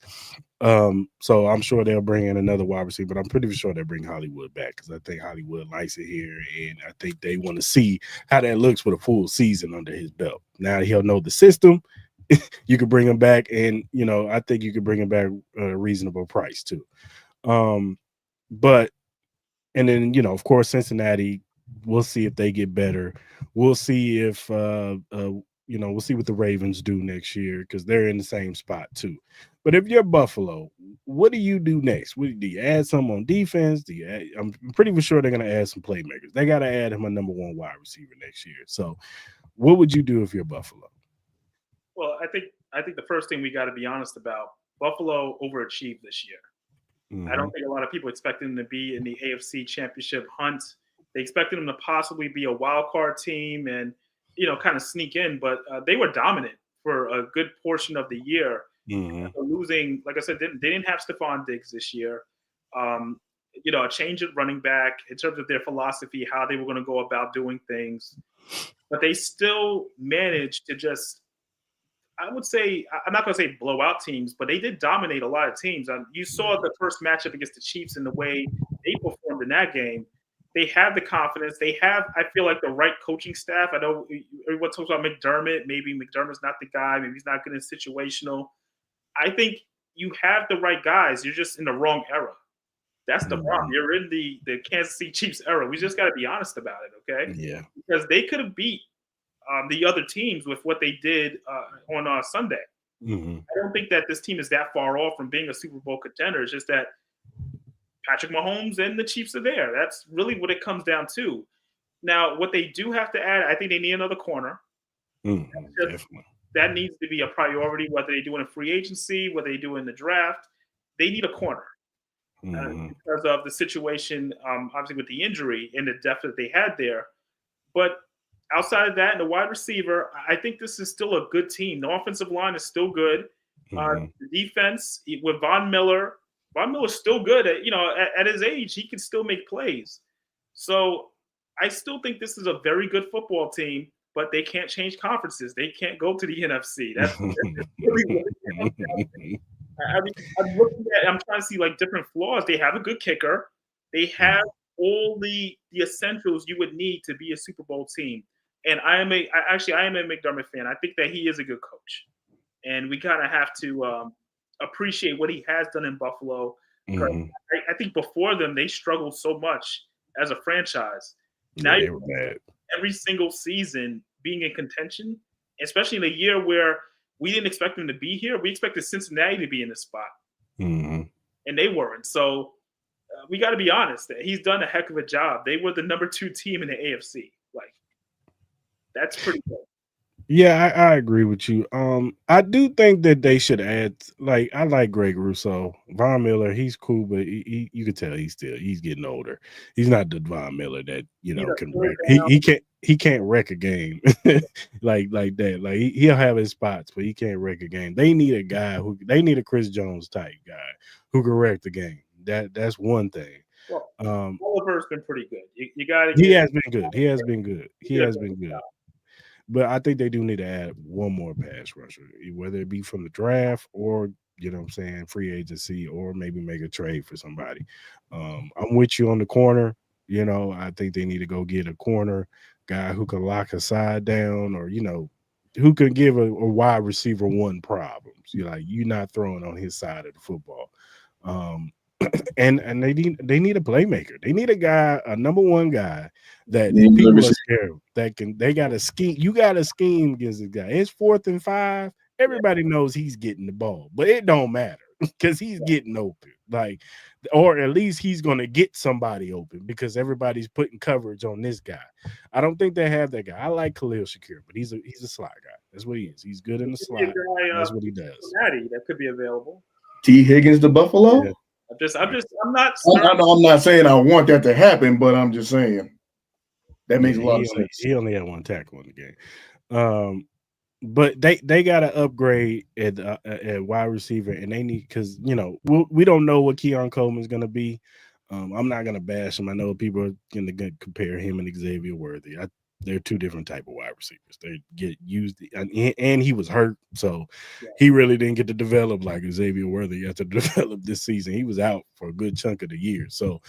So I'm sure they'll bring in another wide receiver, but I'm pretty sure they'll bring Hollywood back because I think Hollywood likes it here, and I think they want to see how that looks with a full season under his belt. Now he'll know the system. You could bring him back, and I think you could bring him back at a reasonable price too. But and then of course Cincinnati, we'll see if they get better. We'll see if we'll see what the Ravens do next year because they're in the same spot too. But if you're Buffalo, what do you do next? Do you add some on defense? I'm pretty sure they're going to add some playmakers. They got to add him a number one wide receiver next year. So what would you do if you're Buffalo? Well, I think the first thing we got to be honest about, Buffalo overachieved this year. Mm-hmm. I don't think a lot of people expected them to be in the AFC Championship hunt. They expected them to possibly be a wild card team and, kind of sneak in, but they were dominant for a good portion of the year. Mm-hmm. Losing, like I said, they didn't have Stephon Diggs this year. A change at running back in terms of their philosophy, how they were going to go about doing things. But they still managed to just, I would say, I'm not going to say blow out teams, but they did dominate a lot of teams. You saw the first matchup against the Chiefs and the way they performed in that game. They have the confidence. They have, I feel like, the right coaching staff. I know everyone talks about McDermott. Maybe McDermott's not the guy. Maybe he's not good in situational. I think you have the right guys. You're just in the wrong era. That's the problem. You're in the Kansas City Chiefs era. We just got to be honest about it, okay? Yeah. Because they could have beat the other teams with what they did on Sunday. Mm-hmm. I don't think that this team is that far off from being a Super Bowl contender. It's just that Patrick Mahomes and the Chiefs are there. That's really what it comes down to. Now, what they do have to add, I think they need another corner. That needs to be a priority, whether they do it in free agency, whether they do it in the draft. They need a corner because of the situation, obviously, with the injury and the depth that they had there. But outside of that, and the wide receiver, I think this is still a good team. The offensive line is still good. The defense with Von Miller's still good. At his age, he can still make plays. So I still think this is a very good football team, but they can't change conferences. They can't go to the NFC. That's really what I'm trying to see like different flaws. They have a good kicker. They have all the essentials you would need to be a Super Bowl team. And I am a McDermott fan. I think that he is a good coach. And we kind of have to appreciate what he has done in Buffalo. I think before them, they struggled so much as a franchise. Now they were bad. Every single season being in contention, especially in a year where we didn't expect them to be here. We expected Cincinnati to be in this spot. And they weren't. So we got to be honest. That he's done a heck of a job. They were the number 2 team in the AFC. Like, that's pretty good. Yeah, I agree with you. I do think that they should add. Like, I like Greg Rousseau, Von Miller. He's cool, but you can tell he's getting older. He's not the Von Miller that can wreck. He can't wreck a game like that. Like he'll have his spots, but he can't wreck a game. They need a guy they need a Chris Jones type guy who can wreck the game. That's one thing. Well, Oliver's been pretty good. You got to. He has been good. He has been good. But I think they do need to add one more pass rusher, whether it be from the draft or, free agency, or maybe make a trade for somebody. I'm with you on the corner. I think they need to go get a corner guy who can lock a side down, or, who can give a wide receiver one problems. You're not throwing on his side of the football. And they need a playmaker. They need a guy, a number one guy that people are scared of. They got a scheme. You got a scheme against this guy. It's 4th and 5. Everybody knows he's getting the ball, but it don't matter because he's getting open. Or at least he's gonna get somebody open because everybody's putting coverage on this guy. I don't think they have that guy. I like Khalil Shakir, but he's a slot guy. That's what he is. He's good in the slot. That's what he does. That could be available. T. Higgins to Buffalo. Yeah. I'm not. I'm not saying I want that to happen, but I'm just saying that makes a lot of sense. He only had 1 tackle in the game, but they got to upgrade at wide receiver, and they need because we don't know what Keon Coleman's going to be. I'm not gonna bash him. I know people are gonna compare him and Xavier Worthy. They're two different type of wide receivers. They get used, and he was hurt, so he really didn't get to develop like Xavier Worthy got to develop this season. He was out for a good chunk of the year, so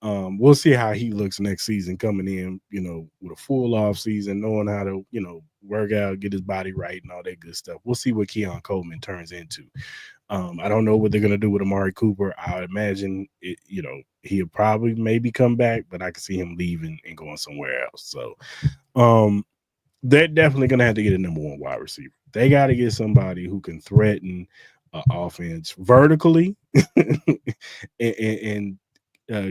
we'll see how he looks next season coming in, with a full off season, knowing how to, work out, get his body right and all that good stuff. We'll see what Keon Coleman turns into. I don't know what they're going to do with Amari Cooper. I imagine he'll probably maybe come back, but I can see him leaving and going somewhere else. So they're definitely going to have to get a number one wide receiver. They got to get somebody who can threaten offense vertically and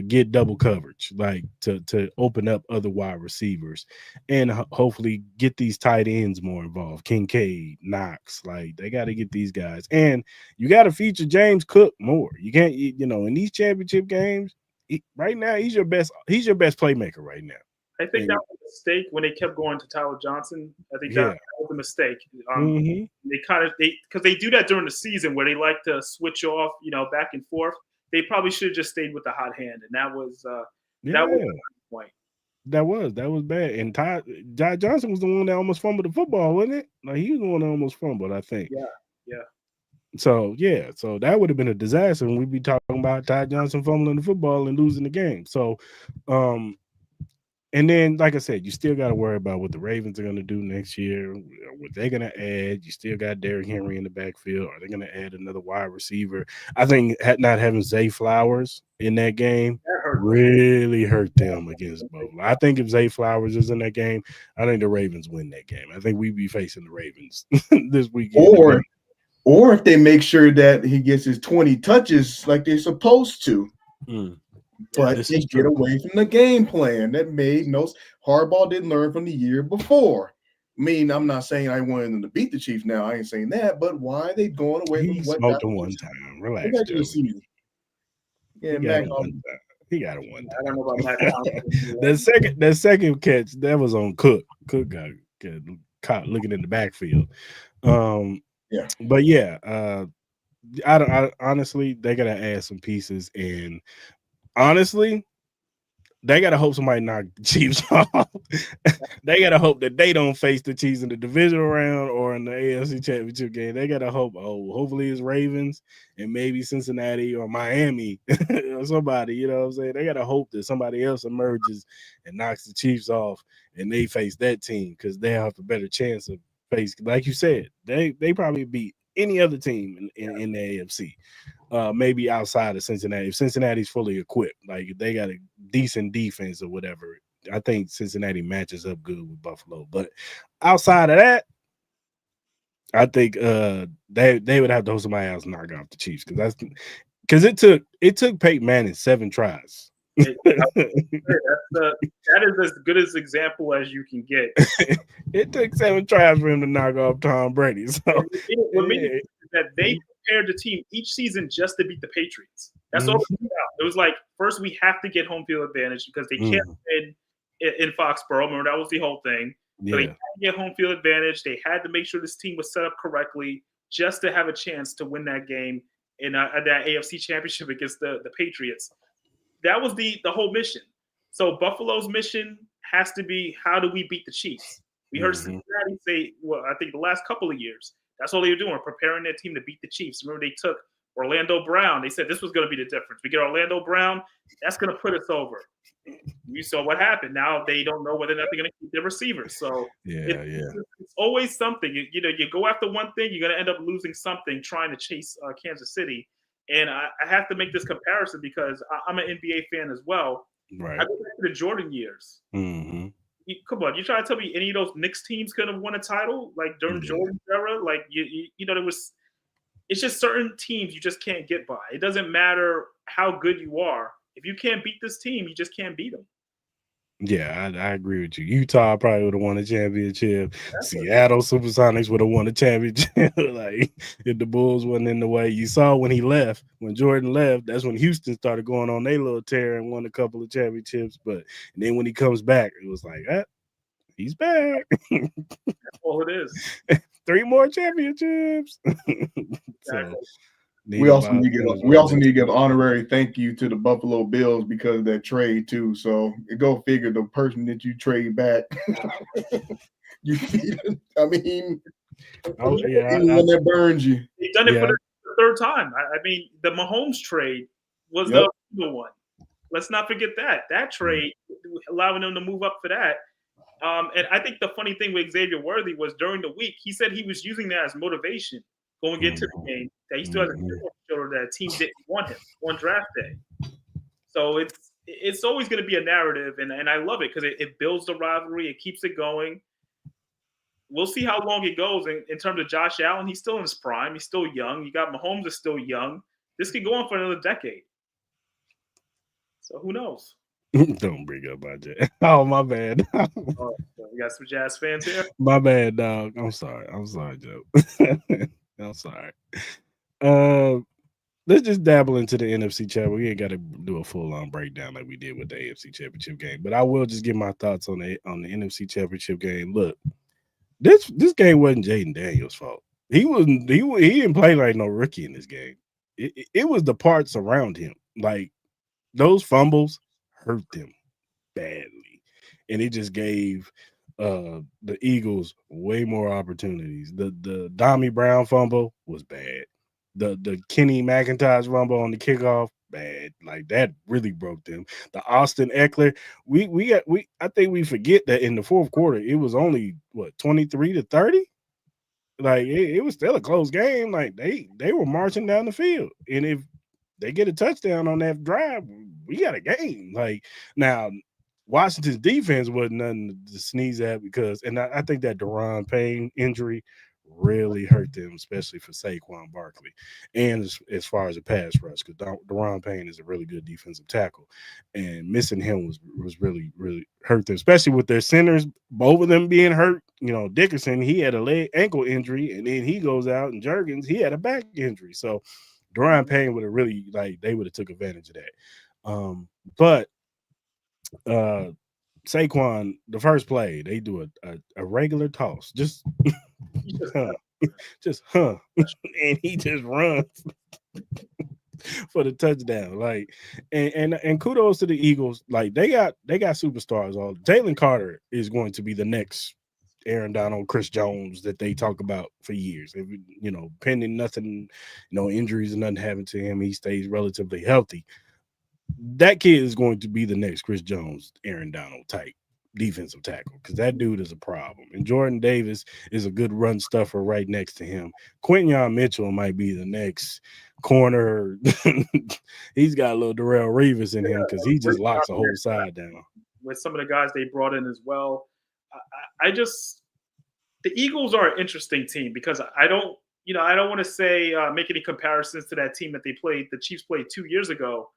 get double coverage, like to open up other wide receivers and hopefully get these tight ends more involved. Kincaid, Knox, like they got to get these guys, and you got to feature James Cook more. You can't, in these championship games right now, he's your best playmaker right now. I think that was a mistake when they kept going to Tyler Johnson. I think that was a mistake. Because they do that during the season where they like to switch off, back and forth. They probably should have just stayed with the hot hand, and that was the point. That was bad. And Ty Johnson was the one that almost fumbled the football, wasn't it? Like he was the one that almost fumbled, I think. Yeah. So that would have been a disaster when we'd be talking about Ty Johnson fumbling the football and losing the game. So, and then, like I said, you still got to worry about what the Ravens are going to do next year. What they're going to add. You still got Derrick Henry in the backfield. Are they going to add another wide receiver? I think not having Zay Flowers in that game really hurt them against Buffalo. I think if Zay Flowers is in that game, I think the Ravens win that game. I think we'd be facing the Ravens this weekend. Or if they make sure that he gets his 20 touches like they're supposed to. But they get away from the game plan that made Harbaugh didn't learn from the year before. I mean, I'm not saying I wanted them to beat the Chiefs now. I ain't saying that. But why are they going away from what smoked him one time? Relax. Yeah, he got it one time. I don't know about Mac. That second catch, that was on Cook. Cook got caught looking in the backfield. But I honestly, they gotta add some pieces, and honestly, they gotta hope somebody knock the Chiefs off. They gotta hope that they don't face the Chiefs in the divisional round or in the AFC Championship game. They gotta hope. Hopefully it's Ravens and maybe Cincinnati or Miami or somebody. You know what I'm saying? They gotta hope that somebody else emerges and knocks the Chiefs off, and they face that team because they have a better chance of face. Like you said, they probably beat any other team in the AFC. Maybe outside of Cincinnati. If Cincinnati's fully equipped, like they got a decent defense or whatever, I think Cincinnati matches up good with Buffalo. But outside of that, I think they would have to hope somebody else knock off the Chiefs because it took Peyton Manning 7 tries. That is as good as example as you can get. It took 7 tries for him to knock off Tom Brady. So that they prepared the team each season just to beat the Patriots. That's all it was about. It was like, first we have to get home field advantage because they can't win in Foxborough. Remember, that was the whole thing. So they had to get home field advantage. They had to make sure this team was set up correctly just to have a chance to win that game in that AFC Championship against the Patriots. That was the whole mission. So Buffalo's mission has to be, how do we beat the Chiefs? We heard Cincinnati say, well, I think the last couple of years, that's all they were doing, preparing their team to beat the Chiefs. Remember, they took Orlando Brown. They said this was going to be the difference. We get Orlando Brown, that's going to put us over. You saw what happened. Now they don't know whether or not they're going to keep their receivers. So it's always something. You go after one thing, you're going to end up losing something trying to chase Kansas City. And I have to make this comparison because I'm an NBA fan as well. Right. I go back to the Jordan years. Come on, you trying to tell me any of those Knicks teams could have won a title like during Jordan's era? Like there was. It's just certain teams you just can't get by. It doesn't matter how good you are. If you can't beat this team, you just can't beat them. Yeah, I agree with you. Utah probably would have won a championship. Seattle Supersonics would have won a championship. Like if the Bulls wasn't in the way. You saw when Jordan left, that's when Houston started going on their little tear and won a couple of championships. But then when he comes back, it was like, he's back. That's all it is. 3 more championships. So, We also need to give honorary thank you to the Buffalo Bills because of that trade too. So go figure, the person that you trade back, I mean, one that burns you. They've done it for the third time. I mean, the Mahomes trade was the other one. Let's not forget that trade, allowing them to move up for that. And I think the funny thing with Xavier Worthy was during the week, he said he was using that as motivation going into the game, that he still has a shoulder that a team didn't want him on draft day. So it's always going to be a narrative, and I love it because it builds the rivalry, it keeps it going. We'll see how long it goes in terms of Josh Allen. He's still in his prime. He's still young. You got Mahomes is still young. This could go on for another decade. So who knows? Don't bring up my Jazz. Oh, my bad. We got some Jazz fans here. My bad, dog. I'm sorry, Joe. I'm sorry. Let's just dabble into the NFC Championship. We ain't got to do a full-on breakdown like we did with the AFC Championship game, but I will just give my thoughts on the NFC Championship game. Look, this game wasn't Jaden Daniels' fault. He didn't play like no rookie in this game. It was the parts around him. Like those fumbles hurt them badly, and it just gave the Eagles way more opportunities. The Dommy Brown fumble was bad. The Kenny McIntosh fumble on the kickoff, bad. Like that really broke them. The Austin Eckler, I think we forget that in the fourth quarter it was only 23-30. Like it was still a close game. Like they were marching down the field, and if they get a touchdown on that drive, we got a game. Like now, Washington's defense wasn't nothing to sneeze at because, and I think that Daron Payne injury really hurt them, especially for Saquon Barkley, and as far as a pass rush, because Daron Payne is a really good defensive tackle, and missing him was really, really hurt them, especially with their centers, both of them being hurt. You know, Dickerson, he had a ankle injury, and then he goes out, and Juergens, he had a back injury. So Daron Payne would have really, they would have took advantage of that. But Saquon, the first play, they do a regular toss, just and he just runs for the touchdown. Like, and kudos to the Eagles. Like they got superstars. All Jalen Carter is going to be the next Aaron Donald, Chris Jones that they talk about for years. If, pending nothing, injuries and nothing happening to him, he stays relatively healthy. That kid is going to be the next Chris Jones, Aaron Donald type defensive tackle, because that dude is a problem. And Jordan Davis is a good run stuffer right next to him. Quinyon Mitchell might be the next corner. He's got a little Darrelle Revis in him because he just locks the whole side down. With some of the guys they brought in as well. The Eagles are an interesting team because I don't want to say make any comparisons to that team that the Chiefs played 2 years ago.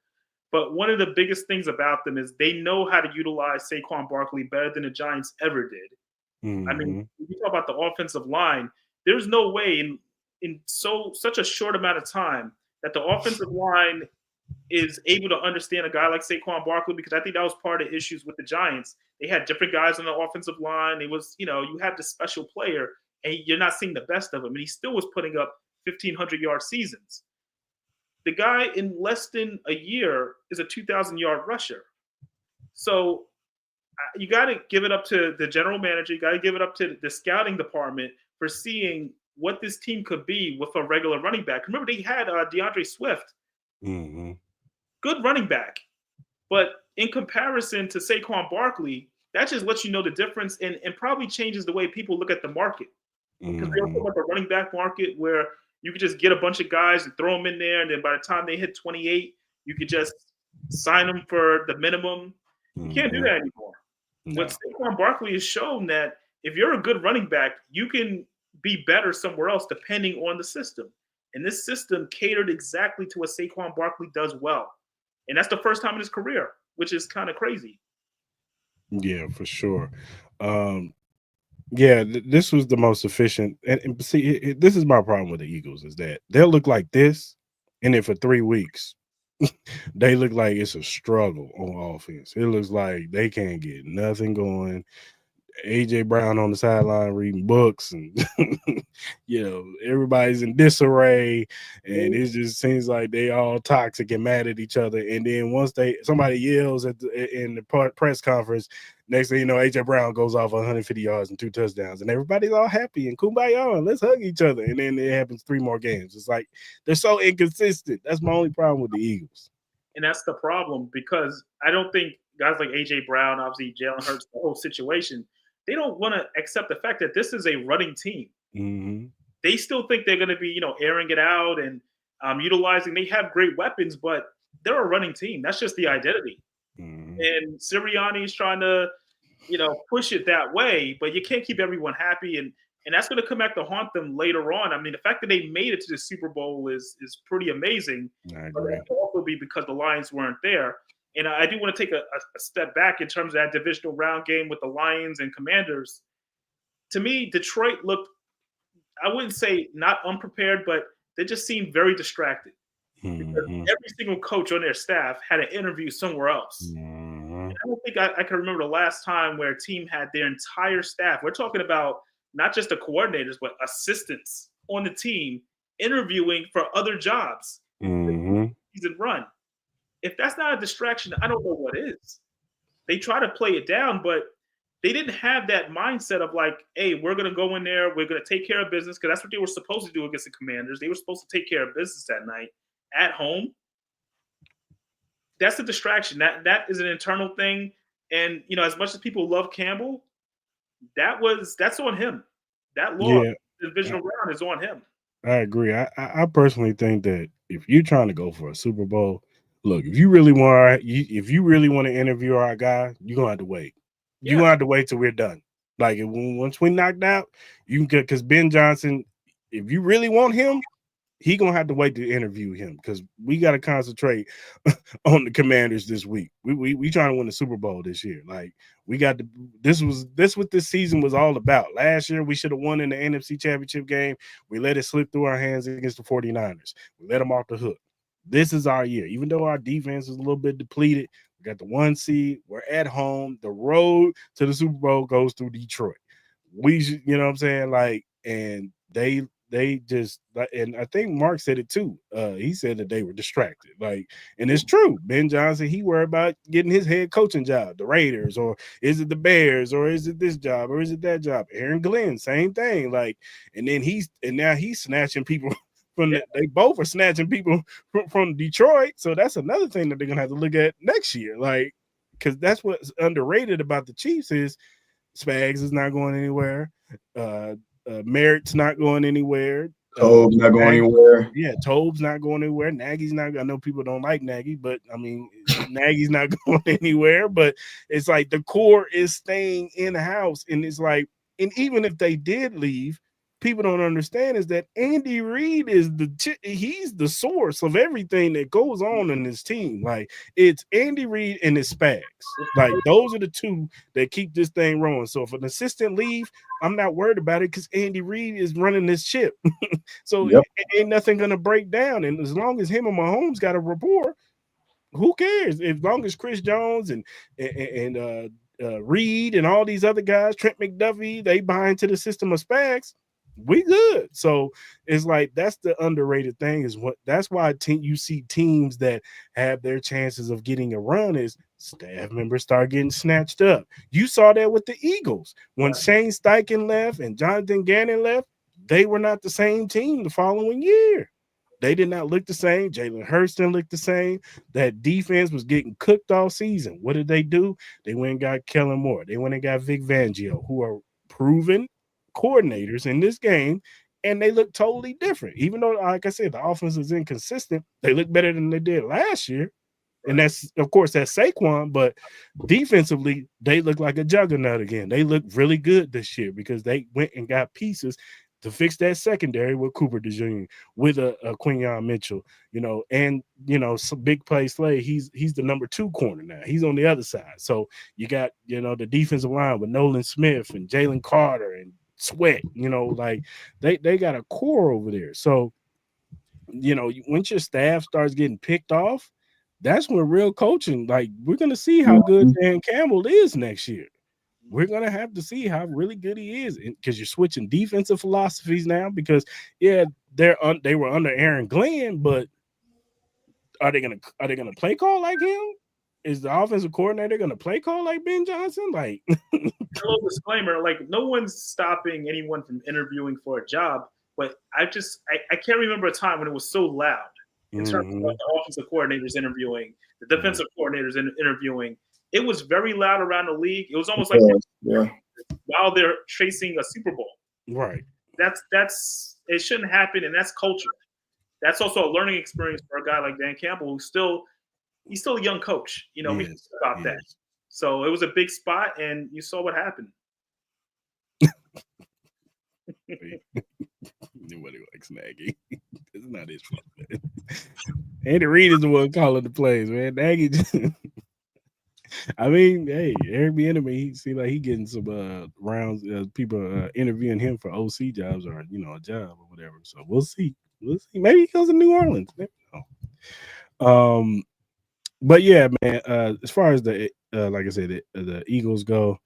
But one of the biggest things about them is they know how to utilize Saquon Barkley better than the Giants ever did. Mm-hmm. I mean, when you talk about the offensive line, there's no way in such a short amount of time that the offensive line is able to understand a guy like Saquon Barkley, because I think that was part of the issues with the Giants. They had different guys on the offensive line. It was, you have this special player, and you're not seeing the best of him. And he still was putting up 1,500-yard seasons. The guy in less than a year is a 2,000-yard rusher. So you got to give it up to the general manager. You got to give it up to the scouting department for seeing what this team could be with a regular running back. Remember, they had DeAndre Swift. Mm-hmm. Good running back. But in comparison to Saquon Barkley, that just lets you know the difference and probably changes the way people look at the market. Because we also about the running back market where you could just get a bunch of guys and throw them in there, and then by the time they hit 28, you could just sign them for the minimum. You can't do that anymore. No. But Saquon Barkley has shown that if you're a good running back, you can be better somewhere else depending on the system. And this system catered exactly to what Saquon Barkley does well. And that's the first time in his career, which is kind of crazy. Yeah, for sure. This was the most efficient. And see, this is my problem with the Eagles is that they'll look like this, and then for 3 weeks, they look like it's a struggle on offense. It looks like they can't get nothing going. AJ Brown on the sideline reading books, and everybody's in disarray, and it just seems like they all toxic and mad at each other. And then once somebody yells in the press conference, next thing you know, AJ Brown goes off 150 yards and 2 touchdowns, and everybody's all happy and kumbaya, and let's hug each other. And then it happens 3 more games. It's like they're so inconsistent. That's my only problem with the Eagles. And that's the problem, because I don't think guys like AJ Brown, obviously Jalen Hurts, the whole situation, they don't want to accept the fact that this is a running team. Mm-hmm. They still think they're going to be, airing it out and utilizing. They have great weapons, but they're a running team. That's just the identity. Mm-hmm. And Sirianni's trying to, push it that way, but you can't keep everyone happy, and that's going to come back to haunt them later on. I mean, the fact that they made it to the Super Bowl is pretty amazing. I agree. But that could also be because the Lions weren't there. And I do want to take a step back in terms of that divisional round game with the Lions and Commanders. To me, Detroit looked, I wouldn't say not unprepared, but they just seemed very distracted. Mm-hmm. Because every single coach on their staff had an interview somewhere else. Mm-hmm. And I don't think I can remember the last time where a team had their entire staff. We're talking about not just the coordinators, but assistants on the team interviewing for other jobs. Mm-hmm. Season run. If that's not a distraction, I don't know what is. They try to play it down, but they didn't have that mindset of like, hey, we're going to go in there, we're going to take care of business, because that's what they were supposed to do against the Commanders. They were supposed to take care of business that night at home. That's a distraction. That is an internal thing. And, as much as people love Campbell, that's on him. That loss, the divisional round is on him. I agree. I personally think that if you're trying to go for a Super Bowl, look, if you really want to interview our guy, you're gonna have to wait. You're gonna have to wait till we're done. Like once we knocked out, you can get, because Ben Johnson, if you really want him, he gonna have to wait to interview him, because we got to concentrate on the Commanders this week. We trying to win the Super Bowl this year. Like we got to. This what this season was all about. Last year we should have won in the NFC Championship game. We let it slip through our hands against the 49ers. We let them off the hook. This is our year. Even though our defense is a little bit depleted, we got the 1 seed. We're at home. The road to the Super Bowl goes through Detroit. We should, you know what I'm saying? Like, and they just, and I think Mark said it too. He said that they were distracted. Like, and it's true. Ben Johnson, he worried about getting his head coaching job, the Raiders, or is it the Bears, or is it this job, or is it that job? Aaron Glenn, same thing. Like, and then now he's snatching people they both are snatching people from Detroit. So that's another thing that they're gonna have to look at next year. Like, because that's what's underrated about the Chiefs is Spags is not going anywhere. Merritt's not going anywhere. Tobe's not going anywhere. Yeah, Tobe's not going anywhere. Nagy's not. I know people don't like Nagy, but I mean, Nagy's not going anywhere. But it's like the core is staying in the house, and it's like, and even if they did leave, people don't understand is that Andy Reid is he's the source of everything that goes on in this team. Like, it's Andy Reid and his Spags. Like, those are the two that keep this thing rolling. So if an assistant leave, I'm not worried about it, because Andy Reid is running this ship. So it ain't nothing gonna break down. And as long as him and Mahomes got a rapport, who cares? As long as Chris Jones and Reed and all these other guys, Trent McDuffie, they buy into the system of Spags, we good. So it's like, that's the underrated thing, is that's why you see teams that have their chances of getting a run is staff members start getting snatched up. You saw that with the Eagles when Shane Steichen left and Jonathan Gannon left. They were not the same team the following year. They did not look the same. Jalen Hurts didn't look the same. That defense was getting cooked all season. What did they do? They went and got Kellen Moore. They went and got Vic Fangio, who are proven coordinators in this game, and they look totally different. Even though, like I said, the offense is inconsistent, they look better than they did last year. And that's, of course, that's Saquon, but defensively, they look like a juggernaut again. They look really good this year because they went and got pieces to fix that secondary with Cooper DeJean, with a Quinyon Mitchell, and some big play Slay. He's the number 2 corner now. He's on the other side. So you got, the defensive line with Nolan Smith and Jalen Carter and Sweat, like they got a core over there. So, once your staff starts getting picked off, that's when real coaching, like, we're going to see how good Dan Campbell is next year. we're going to have to see how really good he is, because you're switching defensive philosophies now. Because they were under Aaron Glenn, but are they gonna play call like him? Is the offensive coordinator gonna play call like Ben Johnson? Like, a little disclaimer: like, no one's stopping anyone from interviewing for a job, but I can't remember a time when it was so loud in terms of the offensive coordinators interviewing, the defensive coordinators interviewing. It was very loud around the league. It was almost like while they're chasing a Super Bowl. Right. That's it shouldn't happen, and that's culture. That's also a learning experience for a guy like Dan Campbell, he's still a young coach. We talk about that. So it was a big spot, and you saw what happened. Nobody likes Nagy. It's not his fault. Andy Reid is the one calling the plays, man. Nagy. I mean, hey, Eric Bieniemy, he seems like he getting some rounds, people interviewing him for OC jobs or a job or whatever. So we'll see. Maybe he goes to New Orleans. Maybe no. But yeah, man. As far as the like I said, the Eagles go,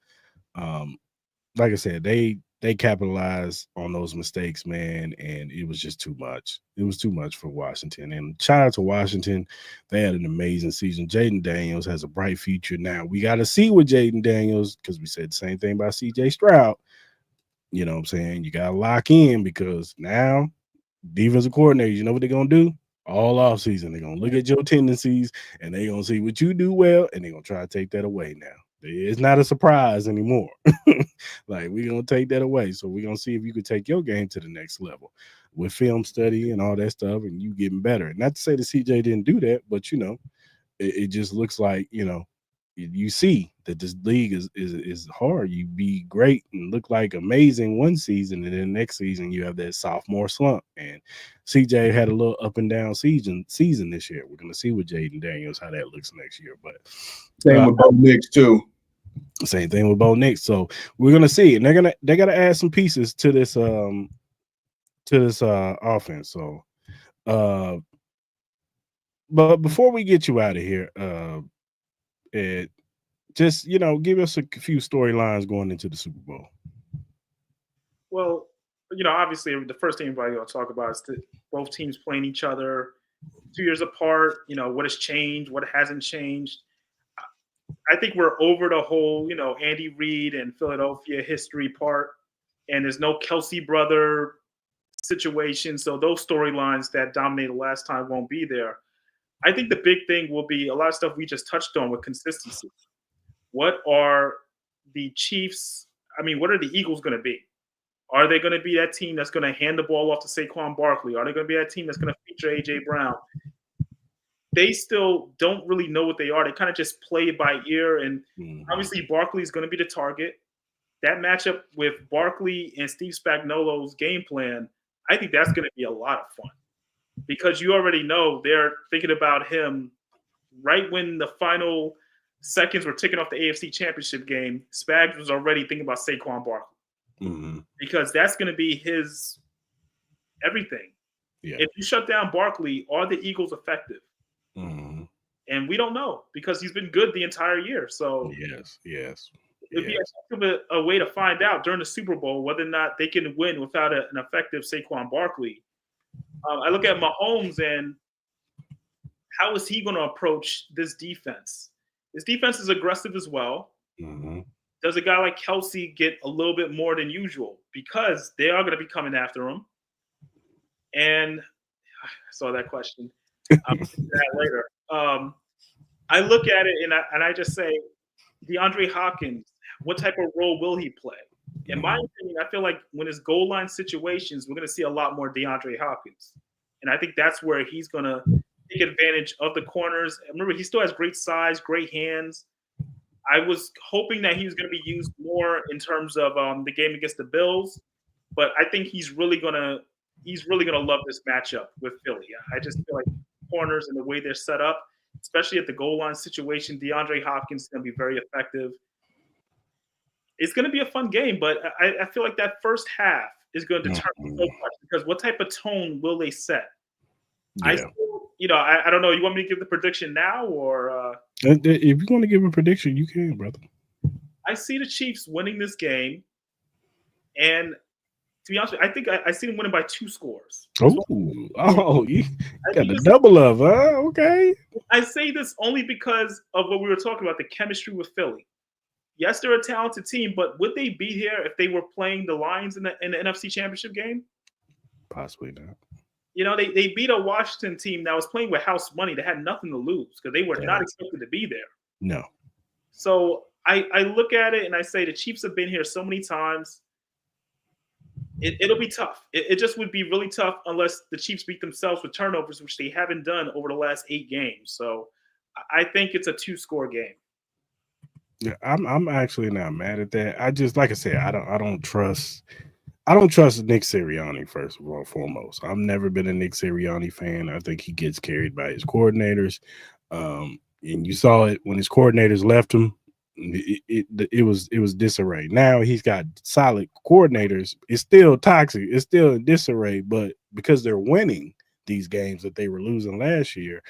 like I said, they capitalized on those mistakes, man, and it was just too much. It was too much for Washington. And shout out to Washington. They had an amazing season. Jaden Daniels has a bright future. Now we got to see with Jaden Daniels, because we said the same thing about CJ Stroud. You know what I'm saying? You got to lock in, because now defensive coordinators, you know what they're going to do? All offseason, they're going to look at your tendencies, and they're going to see what you do well, and they're going to try to take that away now. It's not a surprise anymore. Like, we're going to take that away. So we're going to see if you could take your game to the next level with film study and all that stuff, and you getting better. Not to say that CJ didn't do that, but, it just looks like, you see that this league is hard. You be great and look like amazing one season, and then next season you have that sophomore slump. And CJ had a little up and down season this year. We're going to see with Jaden Daniels how that looks next year. But same with Bo Nix too. Same thing with Bo Nix. So we're going to see, and they got to add some pieces to this offense. So, but before we get you out of here, just give us a few storylines going into the Super Bowl. Well, obviously the first thing everybody going to talk about is both teams playing each other 2 years apart. What has changed, what hasn't changed. I think we're over the whole Andy Reid and Philadelphia history part, and there's no Kelsey brother situation. So those storylines that dominated last time won't be there. I think the big thing will be a lot of stuff we just touched on with consistency. What are the Chiefs? What are the Eagles going to be? Are they going to be that team that's going to hand the ball off to Saquon Barkley? Are they going to be that team that's going to feature A.J. Brown? They still don't really know what they are. They kind of just play it by ear. And obviously Barkley is going to be the target. That matchup with Barkley and Steve Spagnuolo's game plan, I think that's going to be a lot of fun. Because you already know they're thinking about him right when the final seconds were ticking off the AFC Championship game. Spags was already thinking about Saquon Barkley because that's going to be his everything. Yeah. If you shut down Barkley, are the Eagles effective? And we don't know because he's been good the entire year. So yes. It'd be a way to find out during the Super Bowl whether or not they can win without an effective Saquon Barkley. I look at Mahomes and how is he going to approach this defense? This defense is aggressive as well. Does a guy like Kelsey get a little bit more than usual? Because they are going to be coming after him. And I saw that question. I'll get to that later. I look at it and I just say, DeAndre Hopkins, what type of role will he play? In my opinion, I feel like when it's goal line situations, we're going to see a lot more DeAndre Hopkins. And I think that's where he's going to take advantage of the corners. Remember, he still has great size, great hands. I was hoping that he was going to be used more in terms of the game against the Bills, but I think he's really going to love this matchup with Philly. I just feel like corners and the way they're set up, especially at the goal line situation, DeAndre Hopkins is going to be very effective. It's going to be a fun game, but I feel like that first half is going to determine so much because what type of tone will they set? Yeah. I don't know. You want me to give the prediction now or? If you want to give a prediction, you can, brother. I see the Chiefs winning this game, and to be honest with you, I think I see them winning by 2 scores. You got the double of, huh? Okay. I say this only because of what we were talking about, the chemistry with Philly. Yes, they're a talented team, but would they be here if they were playing the Lions in the NFC Championship game? Possibly not. You know, they beat a Washington team that was playing with house money that had nothing to lose because they were not expected to be there. No. So I look at it and I say the Chiefs have been here so many times. It'll be tough. It just would be really tough unless the Chiefs beat themselves with turnovers, which they haven't done over the last 8 games. So I think it's a 2-score game. Yeah, I'm actually not mad at that. I just, like I said, I don't trust Nick Sirianni first of all, foremost. I've never been a Nick Sirianni fan. I think he gets carried by his coordinators. And you saw it when his coordinators left him. It was disarray. Now he's got solid coordinators. It's still toxic. It's still in disarray, but because they're winning these games that they were losing last year,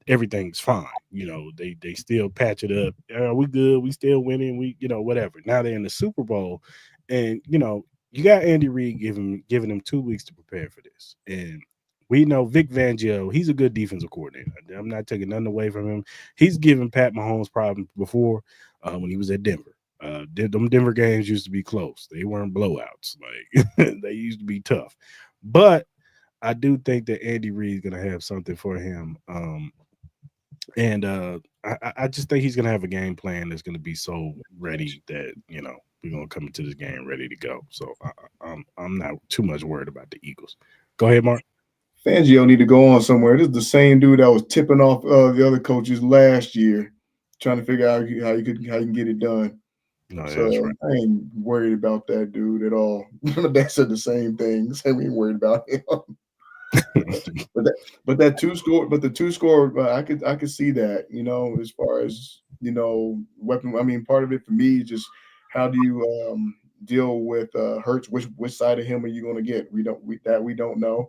everything's fine. You know, they still patch it up. We good. We still winning. We, whatever. Now they're in the Super Bowl, and you got Andy Reid giving him 2 weeks to prepare for this, and we know Vic Fangio, he's a good defensive coordinator. I'm not taking nothing away from him. He's given Pat Mahomes problems before when he was at Denver. Them Denver games used to be close. They weren't blowouts. Like they used to be tough. But I do think that Andy Reid's going to have something for him. I just think he's going to have a game plan that's going to be so ready that, we're going to come into this game ready to go. So I'm not too much worried about the Eagles. Go ahead, Mark. Fangio need to go on somewhere. This is the same dude that was tipping off the other coaches last year, trying to figure out how you can get it done. No, so that's right. I ain't worried about that dude at all. They said the same thing. So we ain't worried about him. but the 2-score, I could see that. As far as weapon. I mean, part of it for me is just how do you deal with Hurts? Which side of him are you going to get? We don't know.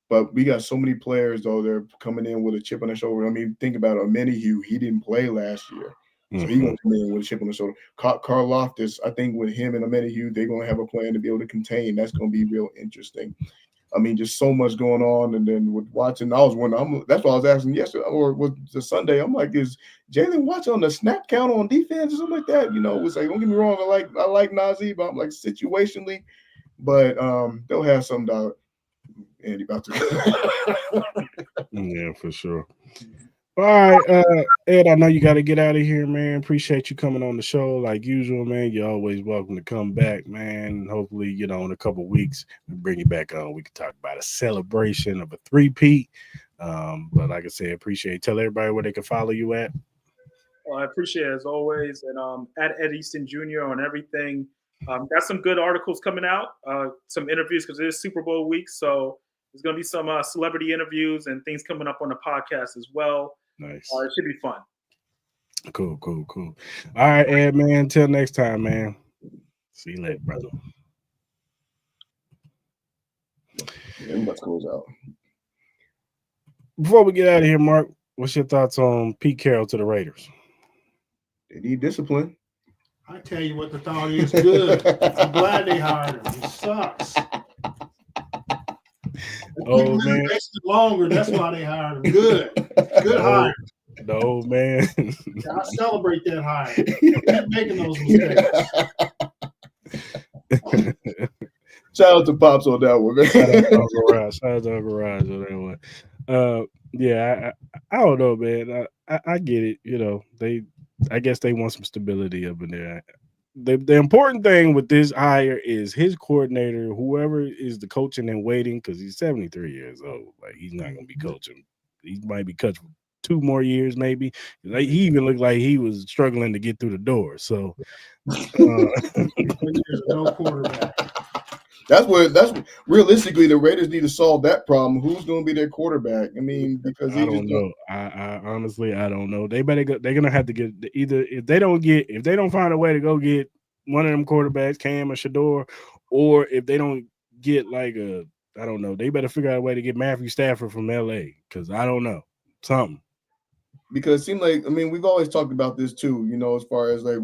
But we got so many players though they're coming in with a chip on their shoulder. I mean, think about it. Menahue, he didn't play last year, so he's going to come in with a chip on the shoulder. Carl Loftus, I think with him and Menahue, they're going to have a plan to be able to contain. That's going to be real interesting. I mean, just so much going on. And then with Watson, I was wondering. That's what I was asking yesterday or was the Sunday. I'm like, is Jalen Watson on the snap count on defense or something like that? It's like, don't get me wrong. I like Najee, but I'm like situationally, but they'll have some doubt. Andy about to. Yeah, for sure. All right, Ed, I know you got to get out of here, man. Appreciate you coming on the show like usual, man. You're always welcome to come back, man. Hopefully, in a couple of weeks, we bring you back on. We can talk about a celebration of a 3-peat. But like I said, appreciate it. Tell everybody where they can follow you at. Well, I appreciate it as always. And at Ed Easton Jr. on everything. Got some good articles coming out, some interviews because it is Super Bowl week. So there's going to be some celebrity interviews and things coming up on the podcast as well. Nice. It should be fun. Cool. All right, Ed, man. Until next time, man. See you later, brother. Yeah, let's close out. Before we get out of here, Mark, what's your thoughts on Pete Carroll to the Raiders? They need discipline. I tell you what the thought is good. I'm glad they hired him. He sucks. Oh, man. Longer. That's why they hired him. Good hire. The old man. I celebrate that hire. Keep making those mistakes. Shout out to Pops on that one, man. Shout out to Uncle Raj on that one. Yeah, I don't know, man. I get it. I guess they want some stability up in there. The important thing with this hire is his coordinator, whoever is the coaching and waiting, because he's 73 years old. Like, he's not going to be coaching. He might be coaching 2 more years, maybe. Like, he even looked like he was struggling to get through the door. So, no quarterback. That's realistically the Raiders need to solve that problem. Who's going to be their quarterback? I mean, because I don't know. I honestly, I don't know. They better go. They're gonna have to get either if they don't find a way to go get one of them quarterbacks, Cam or Shador, or if they don't get I don't know. They better figure out a way to get Matthew Stafford from LA because I don't know something. because it seemed like, I mean, we've always talked about this too, you know, as far as like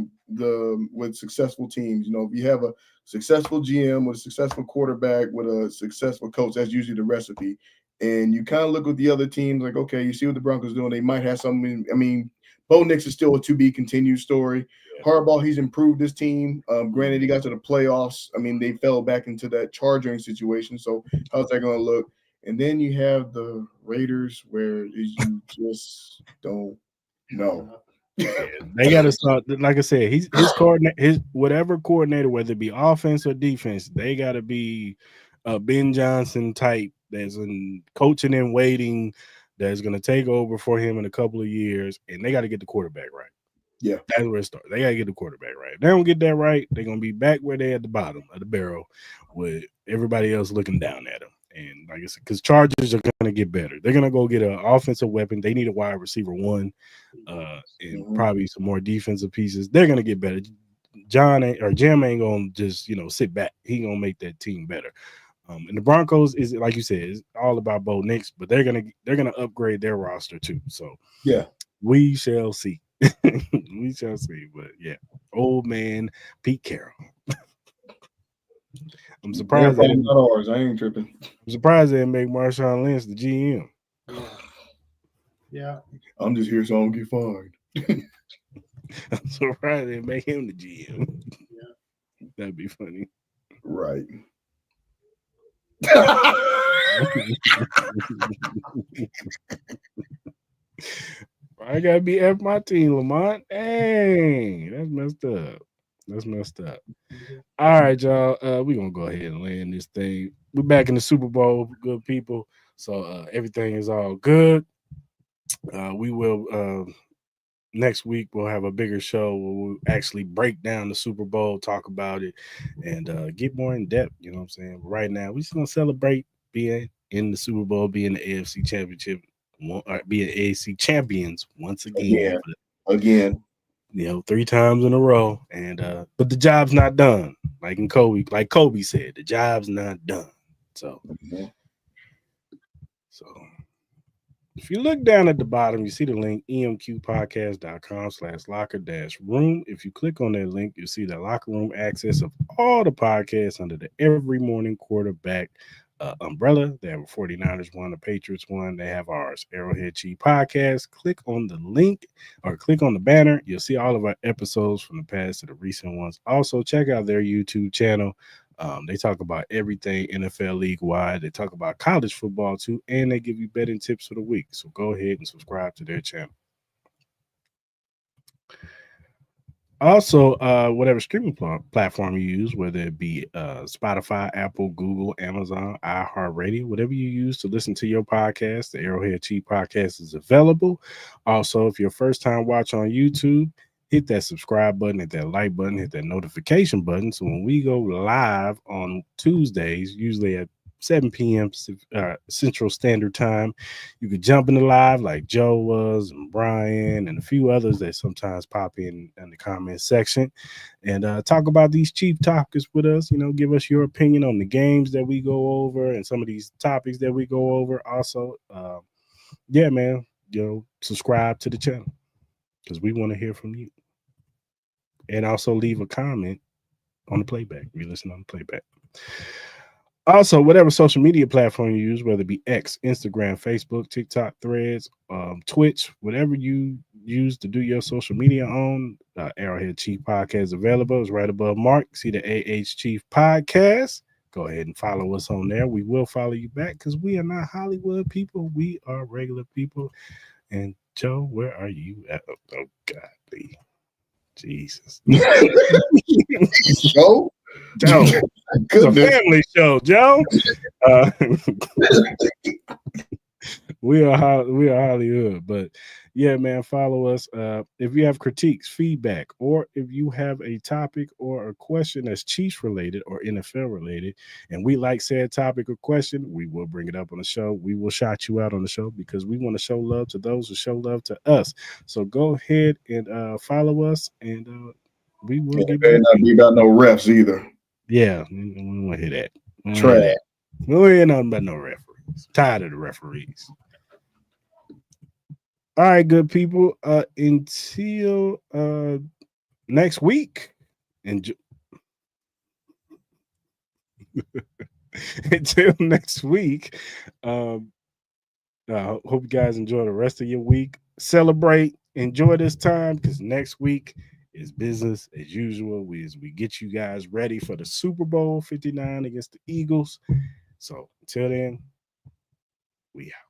with successful teams, you know, if you have a successful GM with a successful quarterback with a successful coach, that's usually the recipe. And you kind of look with the other teams, like, okay, you see what the Broncos doing. They might have something. I mean, Bo Nix is still a to-be continued story. Harbaugh, he's improved this team. Granted, he got to the playoffs. I mean, they fell back into that charging situation. So how's that going to look? And then you have the Raiders, where you just don't know. They got to start. Like I said, his whatever coordinator, whether it be offense or defense, they got to be a Ben Johnson type that's in coaching and waiting, that's going to take over for him in a couple of years, and they got to get the quarterback right. Yeah, that's where it starts. They got to get the quarterback right. If they don't get that right, they're going to be back where they at the bottom of the barrel with everybody else looking down at them. And like I said, because Chargers are going to get better. They're going to go get an offensive weapon. They need a wide receiver one, and probably some more defensive pieces. They're going to get better. Jim ain't going to just, sit back. He going to make that team better. And the Broncos is, like you said, it's all about Bo Nix, but they're gonna upgrade their roster too. So yeah, we shall see. We shall see. But yeah, old man Pete Carroll. I'm surprised. Not ours. I ain't tripping. I'm surprised they didn't make Marshawn Lynch the GM. Yeah. I'm just here so I don't get fined. I'm surprised they didn't make him the GM. Yeah. That'd be funny. Right. I gotta be F my team, Lamont. Dang, that's messed up. That's messed up. All right, y'all. We're gonna go ahead and land this thing. We're back in the Super Bowl, good people. So everything is all good. We will next week we'll have a bigger show where we'll actually break down the Super Bowl, talk about it, and get more in depth. You know what I'm saying? But right now, we're just gonna celebrate being in the Super Bowl, being the AFC Championship, being AFC champions once again. Again. 3 times in a row. And but the job's not done. Like Kobe said, the job's not done. So if you look down at the bottom, you see the link emqpodcast.com/locker-room. If you click on that link, you'll see the locker room access of all the podcasts under the Every Morning Quarterback umbrella. They have a 49ers one, a Patriots one. They have ours, Arrowhead Chief Podcast. Click on the link or click on the banner. You'll see all of our episodes from the past to the recent ones. Also, check out their YouTube channel. They talk about everything NFL league wide. They talk about college football too, and they give you betting tips for the week. So go ahead and subscribe to their channel. Also, whatever streaming platform you use, whether it be Spotify, Apple, Google, Amazon, iHeartRadio, whatever you use to listen to your podcast, the Arrowhead Chief Podcast is available. Also, if you're first time watch on YouTube, hit that subscribe button, hit that like button, hit that notification button. So when we go live on Tuesdays, usually at 7 p.m. Central Standard Time, you could jump in the live like Joe was and Brian and a few others that sometimes pop in the comment section and talk about these chief topics with us. Give us your opinion on the games that we go over and some of these topics that we go over. Also, yeah, man, subscribe to the channel because we want to hear from you. And also leave a comment on the playback. We listen on the playback. Also, whatever social media platform you use, whether it be X, Instagram, Facebook, TikTok, Threads, Twitch, whatever you use to do your social media on, Arrowhead Chief Podcast is available. It's right above Mark. See the AH Chief Podcast. Go ahead and follow us on there. We will follow you back because we are not Hollywood people. We are regular people. And Joe, where are you at? Oh, godly. Jesus. Joe? It's a family show, Joe. We are Hollywood, but yeah, man, follow us. If you have critiques, feedback, or if you have a topic or a question that's Chiefs related or NFL related, and we like said topic or question, we will bring it up on the show. We will shout you out on the show because we want to show love to those who show love to us. So go ahead and follow us, and we will not be about no refs either. Yeah, we don't want to hear that. Trash. We don't hear nothing about no referees. Tired of the referees. All right, good people. Until next week. Enjoy. Until next week. Hope you guys enjoy the rest of your week. Celebrate, enjoy this time, because next week is business as usual. We get you guys ready for the Super Bowl 59 against the Eagles. So until then, we out.